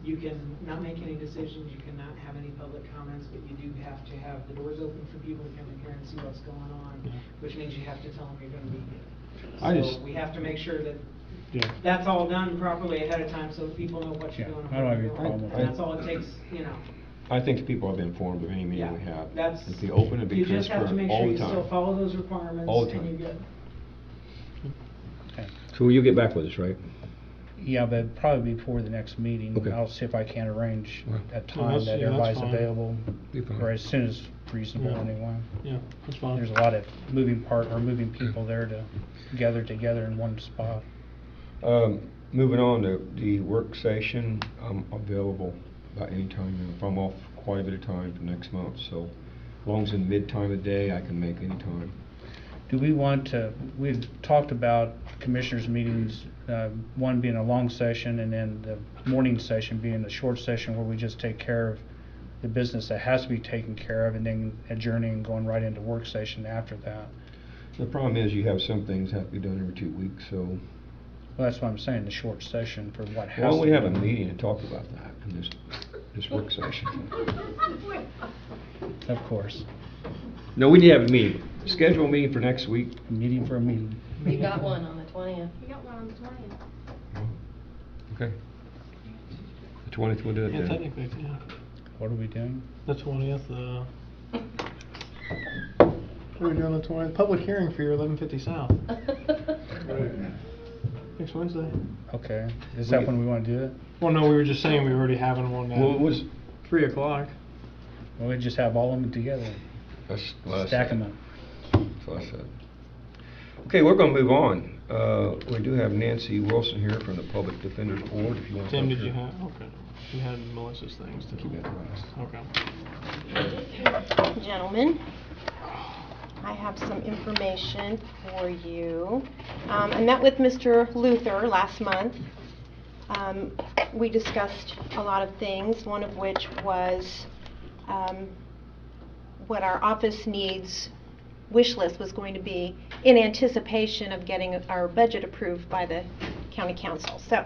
N: you can not make any decisions, you cannot have any public comments, but you do have to have the doors open for people to come in here and see what's going on, which means you have to tell them you're gonna be here. So we have to make sure that that's all done properly ahead of time, so people know what you're doing.
A: I don't have any problem with
N: And
A: that.
N: that's all it takes, you know.
B: I think the people have been informed of any meeting we have.
N: That's,
B: It'd be open and be
N: you just have to
B: transparent
N: make
B: all
N: sure
B: the
N: you still
B: time.
N: follow those requirements
B: All the
N: and
B: time.
N: you're good.
A: Okay.
B: So you'll get back with us, right?
A: Yeah, but probably before the next meeting.
B: Okay.
A: I'll see if I can arrange a
J: Yeah,
A: time that
J: that's
A: everybody's
J: fine.
A: available,
B: Be fine.
A: or as soon as reasonable
J: Yeah.
A: anyway.
J: Yeah, that's fine.
A: There's a lot of moving people there to gather together in one spot.
B: Moving on to the work session, I'm available about any time. If I'm off quite a bit of time for next month, so as long as in mid time of day, I can make any time.
A: Do we want to, we've talked about commissioners' meetings, one being a long session and then the morning session being a short session where we just take care of the business that has to be taken care of and then adjourning and going right into work session after that.
B: The problem is you have some things that have to be done every 2 weeks, so.
A: Well, that's what I'm saying, the short session for what has to be
B: Why don't we have a
A: done.
B: meeting and talk about that in this work session?
A: Of course.
B: No, we need to have a meeting. Schedule a meeting for next week.
A: A meeting for a meeting.
E: We got one on the 20th.
I: We got one on the 20th.
B: Okay. The 20th, we'll do it
J: Yeah,
B: then.
J: technically, yeah.
A: What are we doing?
J: The 20th, what are we doing on the 20th? Public hearing for your 1150 South. Next Wednesday.
A: Okay. Is that when we want to do it?
J: Well, no, we were just saying we were already having one at
B: Well, it was
J: 3 o'clock.
A: Well, we just have all of them together.
B: That's what I
A: Stack
B: said.
A: them up.
B: That's what I said. Okay, we're gonna move on. We do have Nancy Wilson here from the Public Defender's Board, if you want to.
J: Tim, did you have, okay. You had Melissa's things to
B: Keep that last.
J: Okay.
O: Gentlemen, I have some information for you. I met with Mr. Luther last month. We discussed a lot of things, one of which was what our office needs wish list was going to be in anticipation of getting our budget approved by the county council. So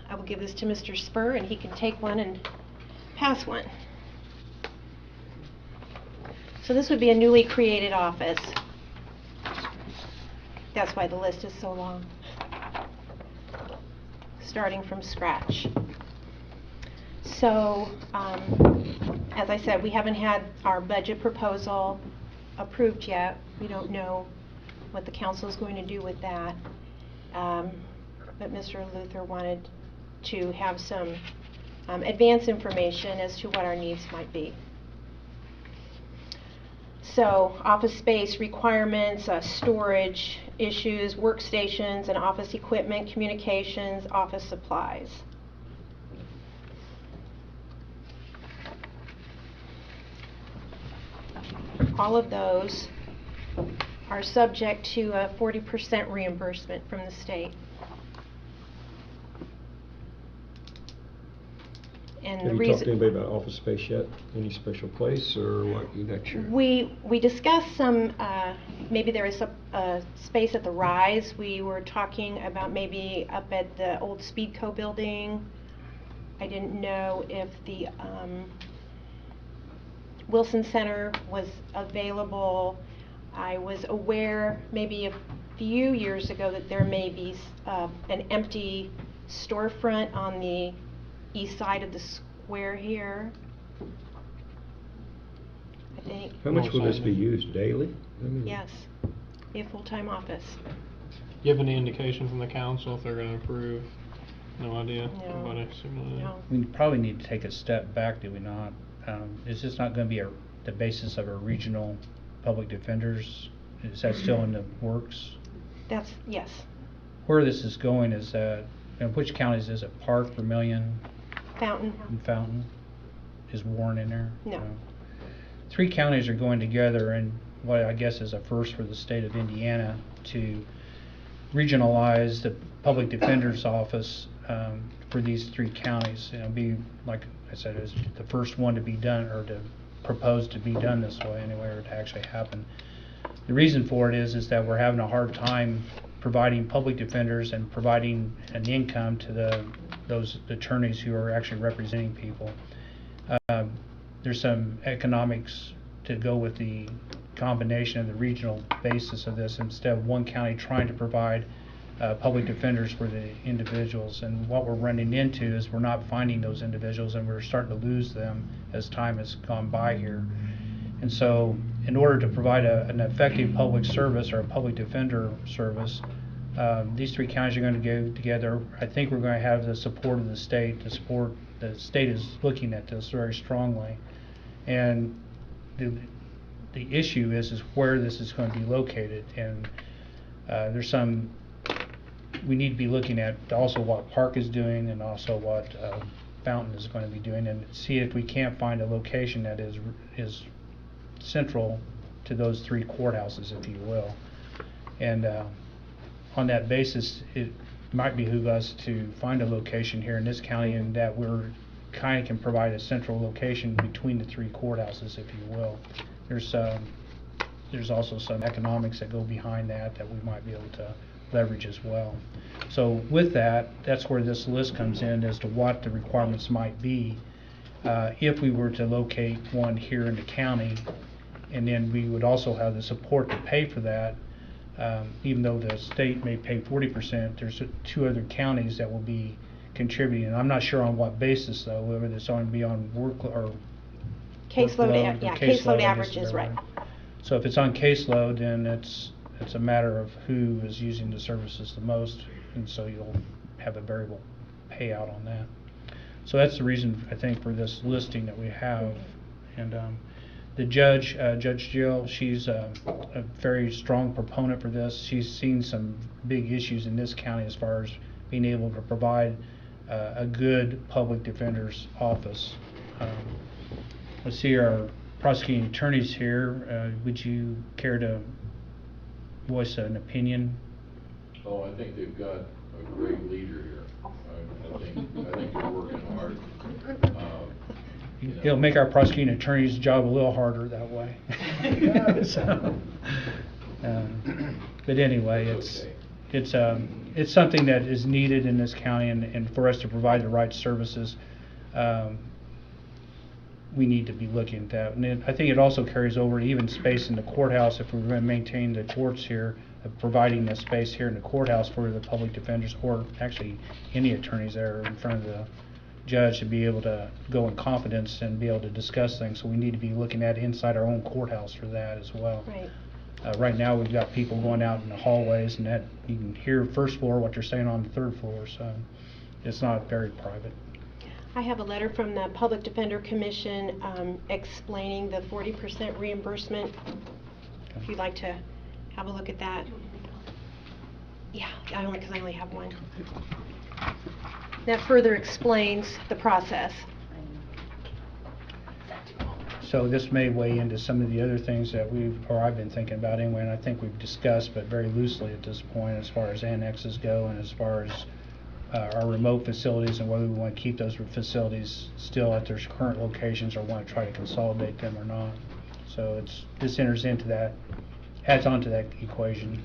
O: I will give this to Mr. Spur and he can take one and pass one. So this would be a newly created office. That's why the list is so long. Starting from scratch. So, as I said, we haven't had our budget proposal approved yet. We don't know what the council is going to do with that. But Mr. Luther wanted to have some advance information as to what our needs might be. So office space requirements, storage issues, workstations and office equipment, communications, office supplies. All of those are subject to a 40% reimbursement from the state. And
B: Have
O: the
B: you talked to
O: reason
B: anybody about office space yet? Any special place or what you got your?
O: we discussed some, maybe there is a space at the Rise. We were talking about maybe up at the old Speedco building. I didn't know if the Wilson Center was available. I was aware maybe a few years ago that there may be an empty storefront on the east side of the square here. I think.
B: How much will this be used daily?
O: Yes, be a full-time office.
J: Do you have any indication from the council if they're going to approve? No idea.
O: No.
J: Everybody assuming that?
O: No.
A: We probably need to take a step back, do we not? Is this not going to be the basis of our regional public defenders? Is that still in the works?
O: Yes.
A: Where this is going is that, which counties is it? Park, Vermillion,
O: Fountain.
A: and Fountain? Is Warren in there?
O: No.
A: 3 counties are going together in what I guess is a first for the state of Indiana to regionalize the public defender's office for these 3 counties. It'll be, like I said, it was the first one to be done, or to propose to be done this way anyway, or to actually happen. The reason for it is that we're having a hard time providing public defenders and providing an income to those attorneys who are actually representing people. There's some economics to go with the combination of the regional basis of this, instead of one county trying to provide public defenders for the individuals. And what we're running into is we're not finding those individuals, and we're starting to lose them as time has gone by here. And so in order to provide an effective public service, or a public defender service, these 3 counties are going to go together. I think we're going to have the support of the state. The state is looking at this very strongly. And the issue is where this is going to be located. And we need to be looking at also what Park is doing, and also what Fountain is going to be doing, and see if we can't find a location that is central to those 3 courthouses, if you will. And on that basis, it might behoove us to find a location here in this county, and that we're kind of can provide a central location between the 3 courthouses, if you will. There's also some economics that go behind that we might be able to leverage as well. So with that, that's where this list comes in as to what the requirements might be if we were to locate one here in the county. And then we would also have the support to pay for that. Even though the state may pay 40%, there's 2 other counties that will be contributing. And I'm not sure on what basis, though, whether it's going to be on work or
O: Caseload, caseload averages, right.
A: So if it's on caseload, then it's a matter of who is using the services the most, and so you'll have a variable payout on that. So that's the reason, I think, for this listing that we have. And the judge, Judge Jill, she's a very strong proponent for this. She's seen some big issues in this county as far as being able to provide a good public defender's office. Let's see our prosecuting attorneys here. Would you care to voice an opinion?
H: Oh, I think they've got a great leader here. I think they're working hard.
A: It'll make our prosecuting attorney's job a little harder that way. So, but anyway, it's something that is needed in this county, and for us to provide the right services, we need to be looking at that. And I think it also carries over to even space in the courthouse. If we're going to maintain the courts here, providing the space here in the courthouse for the public defenders, or actually any attorneys that are in front of the judge, to be able to go in confidence and be able to discuss things. So we need to be looking at inside our own courthouse for that as well.
O: Right.
A: Right now we've got people going out in the hallways, and that you can hear first floor what they're saying on the 3rd floor, so it's not very private.
O: I have a letter from the Public Defender Commission explaining the 40% reimbursement. If you'd like to have a look at that. Yeah, because I only have one. That further explains the process.
A: So this may weigh into some of the other things that I've been thinking about anyway, and I think we've discussed, but very loosely at this point, as far as annexes go, and as far as our remote facilities, and whether we want to keep those facilities still at their current locations or want to try to consolidate them or not. So this enters into that, adds on to that equation.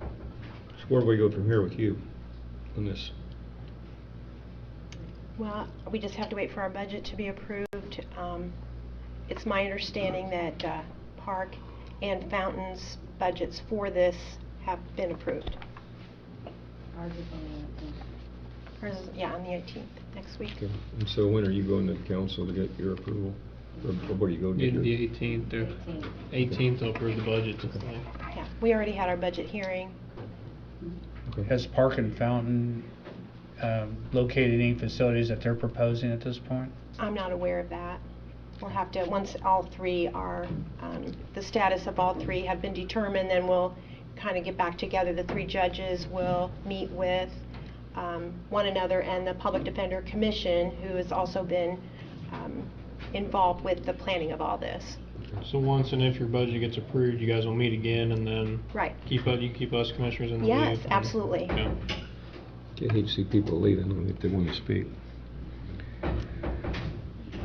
B: So where do we go from here with you on this?
O: Well, we just have to wait for our budget to be approved. It's my understanding that Park and Fountain's budgets for this have been approved.
E: Ours is on the 18th.
O: Ours is, yeah, on the 18th, next week.
B: Okay. And so when are you going to the council to get your approval? Or where do you go to get your?
J: The 18th, or 18th to approve the budget.
O: Yeah, we already had our budget hearing.
B: Okay.
A: Has Park and Fountain located any facilities that they're proposing at this point?
O: I'm not aware of that. We'll have to, once all three are, the status of all three have been determined, then we'll kind of get back together. The three judges will meet with one another, and the Public Defender Commission, who has also been involved with the planning of all this.
J: So once and if your budget gets approved, you guys will meet again, and then you keep us commissioners in the loop.
O: Yes, absolutely.
J: Yeah.
B: I hate to see people leaving if they want to speak.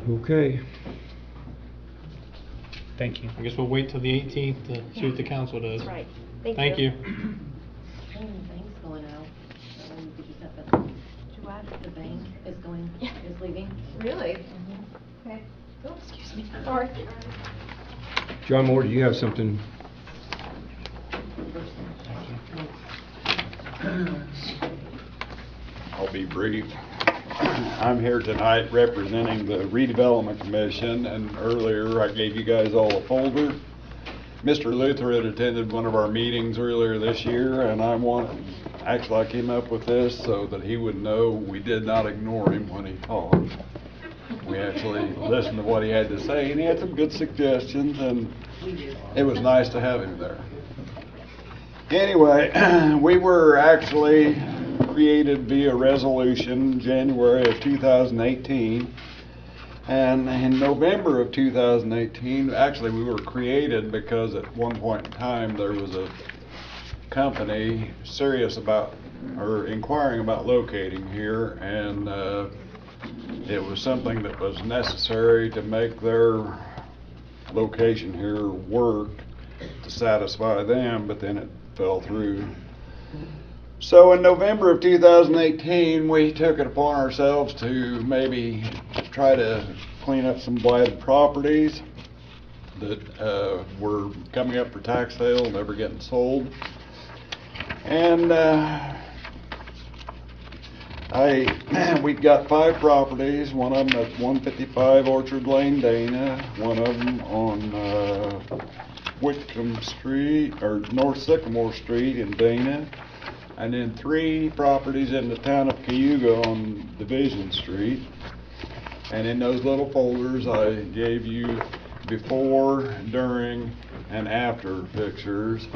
B: Okay.
A: Thank you.
J: I guess we'll wait till the 18th to see what the council does.
O: That's right.
J: Thank you.
E: Bank's going out. Did you set that?
O: To what?
E: The bank is leaving.
I: Really?
O: Okay. Oh, excuse me. Sorry.
B: John Moore, do you have something?
F: I'll be brief. I'm here tonight representing the Redevelopment Commission, and earlier I gave you guys all a folder. Mr. Luther had attended one of our meetings earlier this year, and I came up with this so that he would know we did not ignore him when he talked. We actually listened to what he had to say, and he had some good suggestions, and it was nice to have him there. Anyway, we were actually created via resolution January of 2018, and in November of 2018, actually we were created because at one point in time there was a company serious about or inquiring about locating here, and it was something that was necessary to make their location here work to satisfy them, but then it fell through. So in November of 2018, we took it upon ourselves to maybe try to clean up some blighted properties that were coming up for tax sale, never getting sold. And we've got 5 properties, one of them at 155 Orchard Lane, Dana, one of them on Wickham Street, or North Sycamore Street in Dana, and then 3 properties in the town of Cayuga on Division Street. And in those little folders I gave you before, during, and after pictures.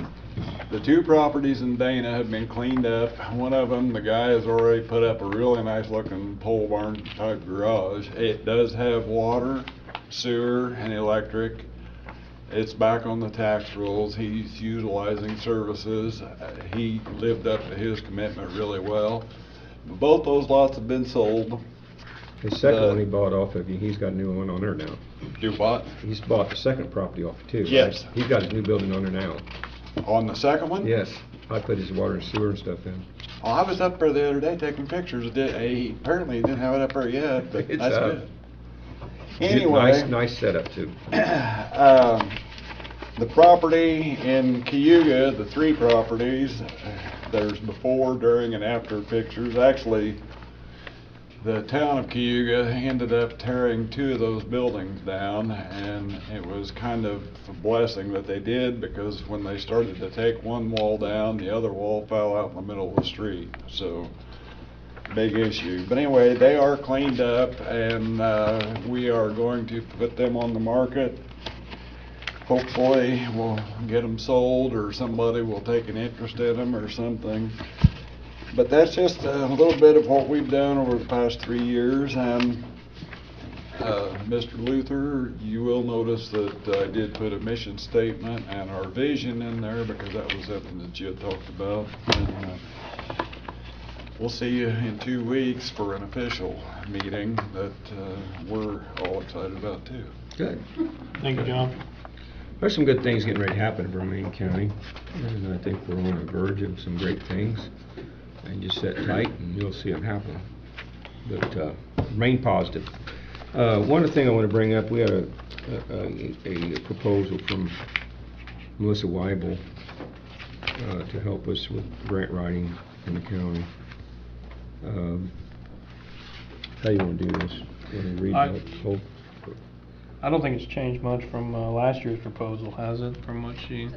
F: The 2 properties in Dana have been cleaned up. One of them, the guy has already put up a really nice looking pole barn type garage. It does have water, sewer, and electric. It's back on the tax rolls. He's utilizing services. He lived up to his commitment really well. Both those lots have been sold.
B: His second one he bought off of you, he's got a new one on there now.
F: Do what?
B: He's bought the second property off too, right?
F: Yes.
B: He's got his new building on there now.
F: On the second one?
B: Yes. I put his water and sewer and stuff in.
F: Oh, I was up there the other day taking pictures. He apparently didn't have it up there yet, but
B: It's
F: that's
B: up.
F: good. Anyway.
B: Nice setup too.
F: The property in Cayuga, the 3 properties, there's before, during, and after pictures. Actually, the town of Cayuga ended up tearing 2 of those buildings down, and it was kind of a blessing that they did, because when they started to take one wall down, the other wall fell out in the middle of the street. So, big issue. But anyway, they are cleaned up, and we are going to put them on the market. Hopefully we'll get them sold, or somebody will take an interest in them or something. But that's just a little bit of what we've done over the past 3 years. And Mr. Luther, you will notice that I did put a mission statement and our vision in there, because that was something that you had talked about. And we'll see you in 2 weeks for an official meeting that we're all excited about too.
B: Good.
J: Thank you, John.
B: There's some good things getting ready to happen in Vermillion County, and I think we're on the verge of some great things. And just sit tight, and you'll see them happen. But remain positive. One other thing I want to bring up, we had a proposal from Melissa Weibel to help us with grant writing in the county. How you want to do this? You want to read the whole?
J: I don't think it's changed much from last year's proposal, has it? From what she...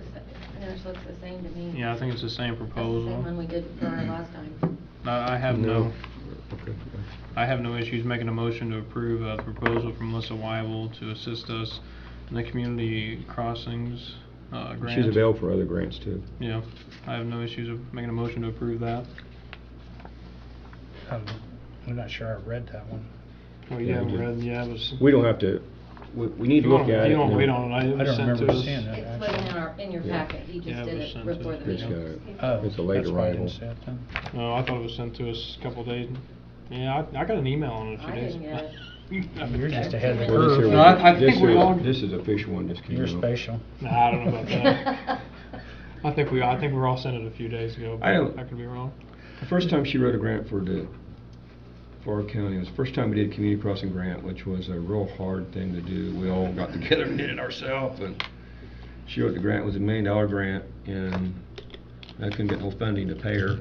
E: Theirs looks the same to me.
J: Yeah, I think it's the same proposal.
E: That's the same one we did for our last time.
J: I have
B: No.
J: I have no issues making a motion to approve the proposal from Melissa Weibel to assist us in the community crossings grant.
B: She's available for other grants too.
J: Yeah, I have no issues of making a motion to approve that.
A: I'm not sure I read that one.
J: Well, you haven't read, yeah, it was...
B: We don't have to, we need to look at it.
J: You don't
B: and
J: wait
B: then-
J: on it. It
A: I
J: was
A: don't
J: sent to
A: remember
J: us.
A: seeing it.
E: It's wasn't in your
B: Yeah.
E: packet, he
J: Yeah,
E: just
J: it
E: did
J: was
E: it
J: sent
E: before
J: to
E: the
B: Just got
E: meeting.
B: it.
A: Oh,
B: It's a late
A: that's why I
B: arrival.
A: didn't see it then.
J: No, I thought it was sent to us a couple days. Yeah, I got an email on it a few
E: I
J: days
E: didn't
J: ago.
E: get it.
A: You're just ahead of the
B: Well, this
A: curve.
B: here
J: No, I
B: was-
J: think
B: this
J: we
B: here-
J: all-
B: This is official one, just came
A: You're
B: out.
A: spatial.
J: Nah, I don't know about that. I think we were all sent it a few days ago, but
B: I don't-
J: I could be wrong.
B: The first time she wrote a grant for our county, it was the first time we did a community crossing grant, which was a real hard thing to do. We all got together and did it ourselves, and she wrote the grant. It was $1 million grant, and I couldn't get no funding to pay her.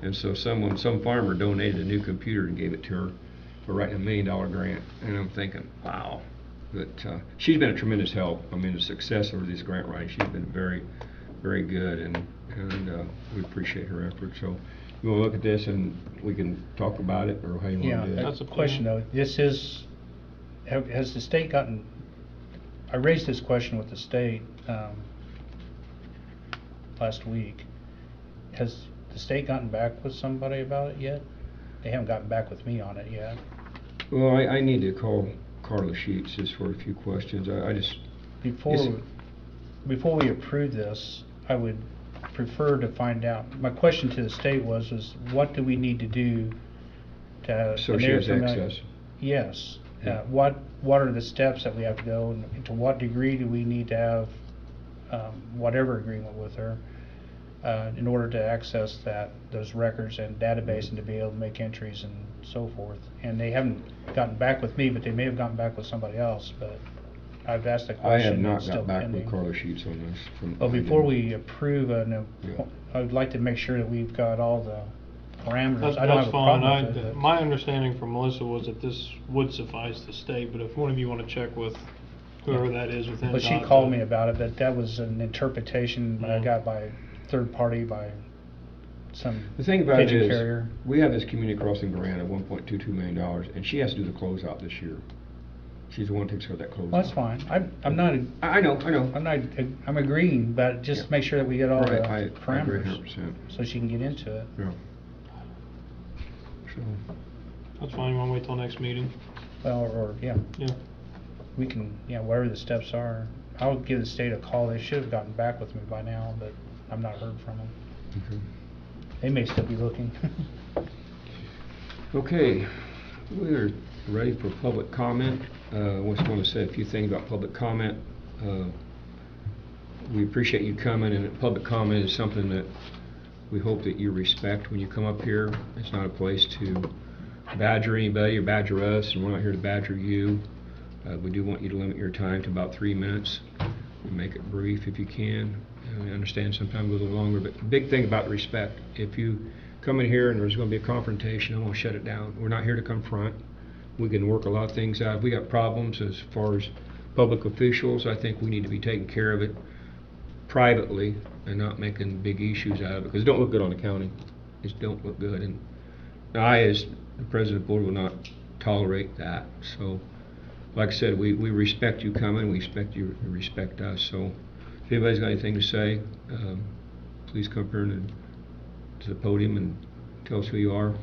B: And so some farmer donated a new computer and gave it to her for writing a $1 million grant. And I'm thinking, wow. But she's been a tremendous help. I mean, the success of this grant writing, she's been very, very good, and we appreciate her effort. So you want to look at this and we can talk about it, or how you want to do it?
A: That's a question though. Has the state gotten, I raised this question with the state last week. Has the state gotten back with somebody about it yet? They haven't gotten back with me on it yet.
B: Well, I need to call Carla Sheets just for a few questions. I just...
A: Before we approve this, I would prefer to find out, my question to the state was what do we need to do to...
B: So she has access?
A: Yes.
B: Yeah.
A: What are the steps that we have to go, and to what degree do we need to have whatever agreement with her in order to access those records and database and to be able to make entries and so forth. And they haven't gotten back with me, but they may have gotten back with somebody else, but I've asked the
B: I
A: question.
B: have not
A: it's still
B: got back
A: pending.
B: with Carla Sheets on this.
A: Well, before we approve,
B: Yeah.
A: I would like to make sure that we've got all the parameters. I don't
J: That's
A: have a
J: fine.
A: problem with it.
J: My understanding from Melissa was that this would suffice the state, but if one of you want to check with whoever that is within...
A: But she called me about it, that was an interpretation I got by third party, by some
B: The thing about it
A: pigeon
B: is,
A: carrier.
B: we have this community crossing grant of $1.22 million, and she has to do the closeout this year. She's the one who takes care of that closeout.
A: Well, that's fine. I'm not.
B: I know.
A: I'm agreeing, but just make sure that we get all
B: Right,
A: the
B: I agree
A: parameters
B: 100%.
A: so she can get into it.
B: Yeah. So,
J: That's fine. You want to wait till next meeting?
A: Well, yeah.
J: Yeah.
A: We can, whatever the steps are. I'll give the state a call. They should have gotten back with me by now, but I've not heard from them.
B: okay.
A: They may still be looking.
B: Okay, we're ready for public comment. I just want to say a few things about public comment. We appreciate you coming, and public comment is something that we hope that you respect when you come up here. It's not a place to badger anybody or badger us, and we're not here to badger you. We do want you to limit your time to about 3 minutes and make it brief if you can. I understand sometimes a little longer, but the big thing about respect, if you come in here and there's going to be a confrontation, I'm going to shut it down. We're not here to confront. We can work a lot of things out. If we got problems as far as public officials, I think we need to be taking care of it privately and not making big issues out of it, because it don't look good on the county. It just don't look good. And I, as the president of the board, will not tolerate that. So, like I said, we respect you coming. We expect you to respect us. So, if anybody's got anything to say, please come here and to the podium and tell us who you are.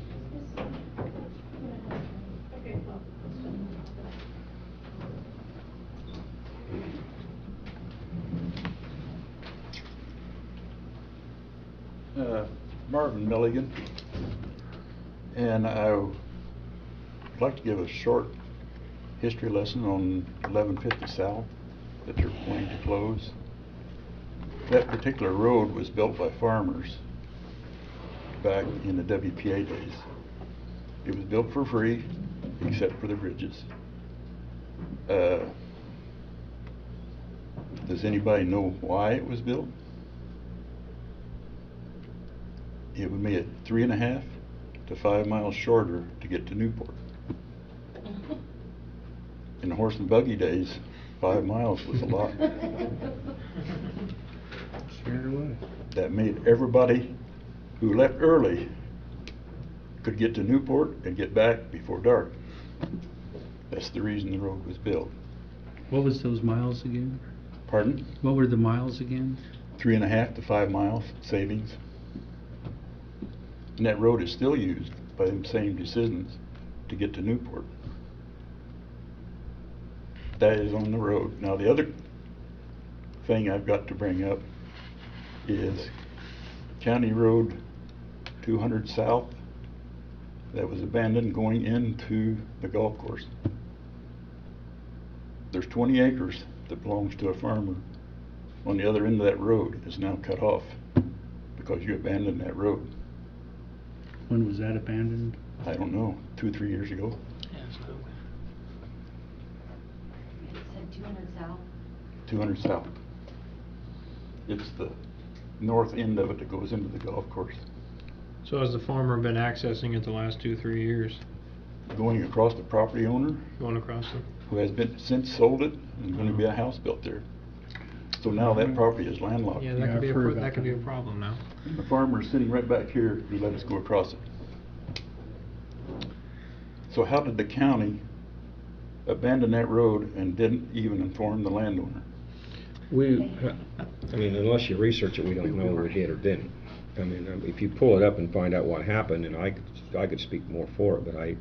F: Marvin Milligan, and I would like to give a short history lesson on 1150 South that you're planning to close. That particular road was built by farmers back in the WPA days. It was built for free except for the bridges. Does anybody know why it was built? It would make it 3.5 to 5 miles shorter to get to Newport. In the horse and buggy days, 5 miles was a lot. That made everybody who left early could get to Newport and get back before dark. That's the reason the road was built.
A: What was those miles again?
F: Pardon?
A: What were the miles again?
F: 3.5 to 5 miles savings. And that road is still used by them same citizens to get to Newport. That is on the road. Now the other thing I've got to bring up is County Road 200 South that was abandoned going into the golf course. There's 20 acres that belongs to a farmer on the other end of that road. Is now cut off because you abandoned that road.
A: When was that abandoned?
F: I don't know, 2 or 3 years ago.
E: It said 200 South.
F: 200 South. It's the north end of it that goes into the golf course.
J: So has the farmer been accessing it the last 2 or 3 years?
F: Going across the property owner,
J: Going across it?
F: who has been since sold it, and going to be a house built there. So now that property is landlocked.
J: Yeah, that could be a problem now.
F: The farmer is sitting right back here, he let us go across it. So how did the county abandon that road and didn't even inform the landowner?
B: I mean, unless you research it, we don't know we did or didn't. I mean, if you pull it up and find out what happened, and I could speak more for it, but I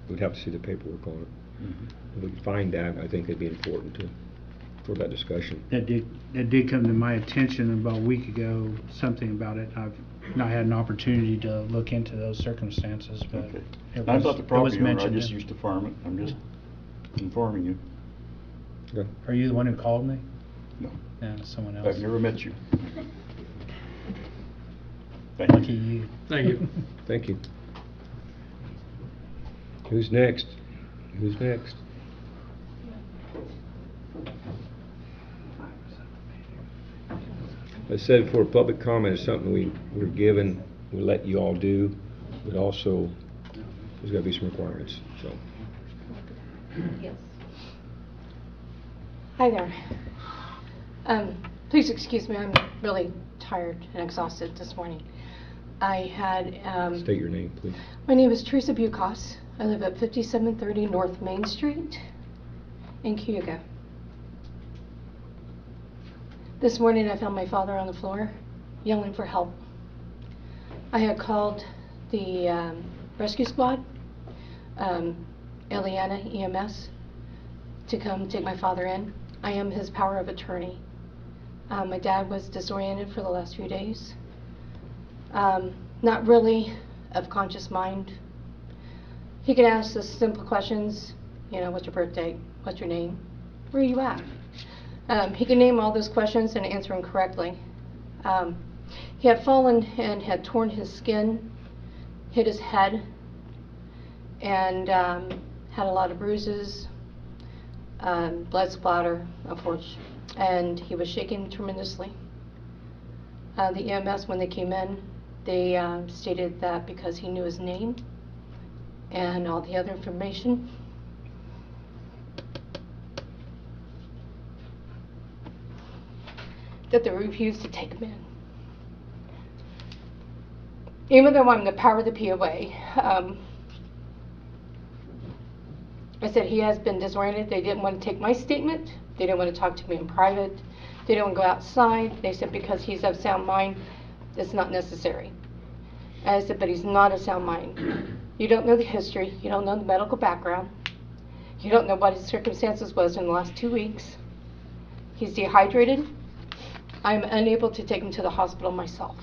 B: would have to see the paperwork on it.
F: Mm-hmm.
B: If we could find that, I think it'd be important for that discussion.
A: That did come to my attention about a week ago, something about it. I've not had an opportunity to look into those circumstances, but
F: Okay.
A: it
F: I'm not the
A: was
F: property owner, I
A: mentioned.
F: just used to farm it, I'm just informing you.
B: Okay.
A: Are you the one who called me?
F: No,
A: No, someone else.
F: I've never met you.
A: Lucky you.
J: Thank you.
B: Thank you. Who's next? Who's next? I said before, public comment is something we're given, we let you all do, but also there's got to be some requirements. So.
E: Yes.
P: Hi there. Please excuse me, I'm really tired and exhausted this morning. I had...
B: State your name, please.
P: My name is Teresa Bukos. I live at 5730 North Main Street in Cayuga. This morning I found my father on the floor yelling for help. I had called the rescue squad, Eliana EMS, to come take my father in. I am his power of attorney. My dad was disoriented for the last few days. Not really of conscious mind. He could ask us simple questions, you know, what's your birthday, what's your name, where are you at? He could name all those questions and answer them correctly. He had fallen and had torn his skin, hit his head, and had a lot of bruises, blood splatter, unfortunately, and he was shaking tremendously. The EMS, when they came in, They stated that because he knew his name and all the other information, that they refused to take him in. Even though I'm the power of the POA, I said he has been disoriented. They didn't want to take my statement. They didn't want to talk to me in private. They didn't want to go outside. They said because he's of sound mind, it's not necessary. And I said, but he's not of sound mind. You don't know the history. You don't know the medical background. You don't know what his circumstances was in the last 2 weeks. He's dehydrated. I'm unable to take him to the hospital myself.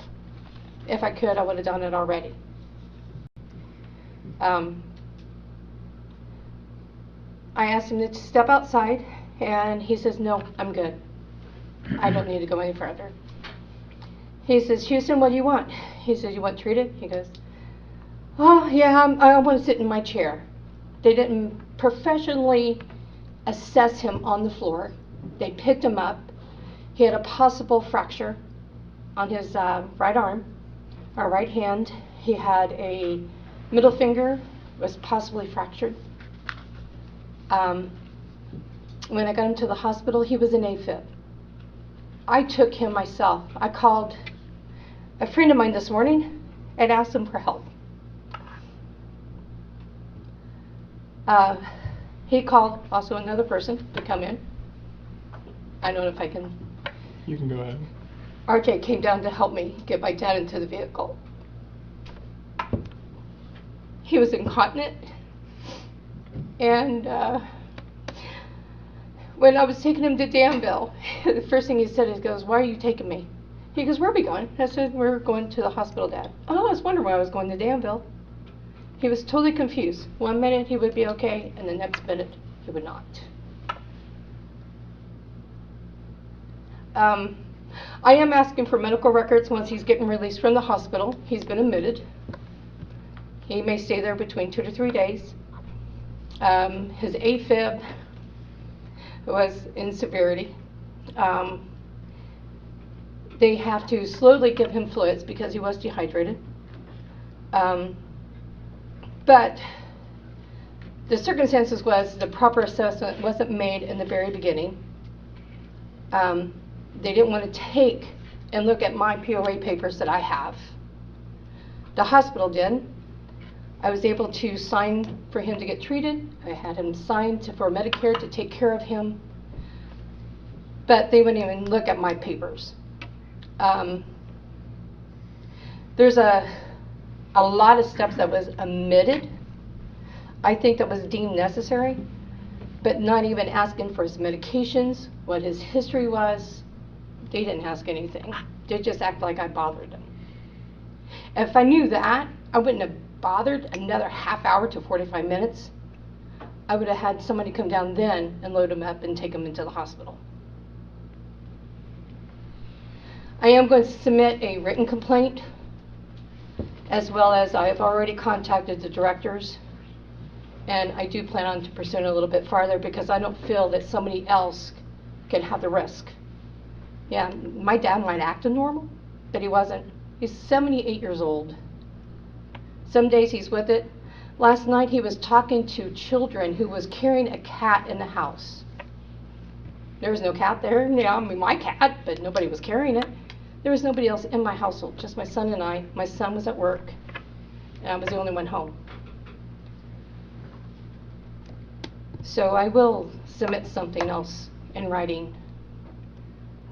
P: If I could, I would have done it already. I asked him to step outside, and he says, no, I'm good. I don't need to go any further. He says, Houston, what do you want? He says, you want treated? He goes, oh, yeah, I want to sit in my chair. They didn't professionally assess him on the floor. They picked him up. He had a possible fracture on his right arm, or right hand. He had a middle finger, was possibly fractured. When I got him to the hospital, he was in AFib. I took him myself. I called a friend of mine this morning and asked him for help. He called also another person to come in. I don't know if I can.
J: You can go ahead.
P: RJ came down to help me get my dad into the vehicle. He was incontinent, and when I was taking him to Danville, the first thing he said is, why are you taking me? He goes, where are we going? I said, we're going to the hospital, Dad. Oh, I was wondering why I was going to Danville. He was totally confused. 1 minute he would be okay, and the next minute he would not. I am asking for medical records once he's getting released from the hospital. He's been admitted. He may stay there between 2 to 3 days. His AFib was in severity. They have to slowly give him fluids because he was dehydrated. But the circumstances was the proper assessment wasn't made in the very beginning. They didn't want to take and look at my POA papers that I have. The hospital did. I was able to sign for him to get treated. I had him signed for Medicare to take care of him. But they wouldn't even look at my papers. There's a lot of steps that was omitted. I think that was deemed necessary, but not even asking for his medications, what his history was. They didn't ask anything. They just act like I bothered them. If I knew that, I wouldn't have bothered another half hour to 45 minutes. I would have had somebody come down then and load him up and take him into the hospital. I am going to submit a written complaint, as well as I have already contacted the directors, and I do plan on to pursue it a little bit farther because I don't feel that somebody else can have the risk. Yeah, my dad might act normal, but he wasn't. He's 78 years old. Some days he's with it. Last night he was talking to children who was carrying a cat in the house. There was no cat there. Yeah, I mean my cat, but nobody was carrying it. There was nobody else in my household, just my son and I. My son was at work, and I was the only one home. So I will submit something else in writing,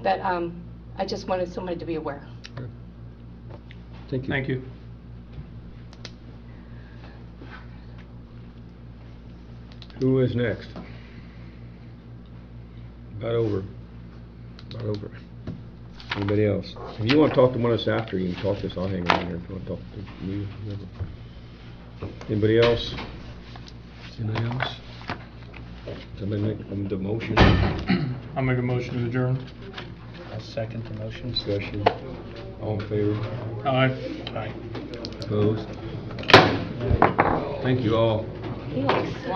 P: but I just wanted somebody to be aware.
B: Thank you.
J: Thank you.
B: Who is next? About over. Anybody else? If you want to talk to one of us after, you can talk to us. I'll hang around here if you want to talk to me. Anybody else? Anybody else? Somebody make the motion.
J: I'll make a motion to adjourn.
A: I'll second the motion.
B: Discussion. All in favor?
J: Aye.
A: Aye.
B: Opposed? Thank you all.
E: He like slammed.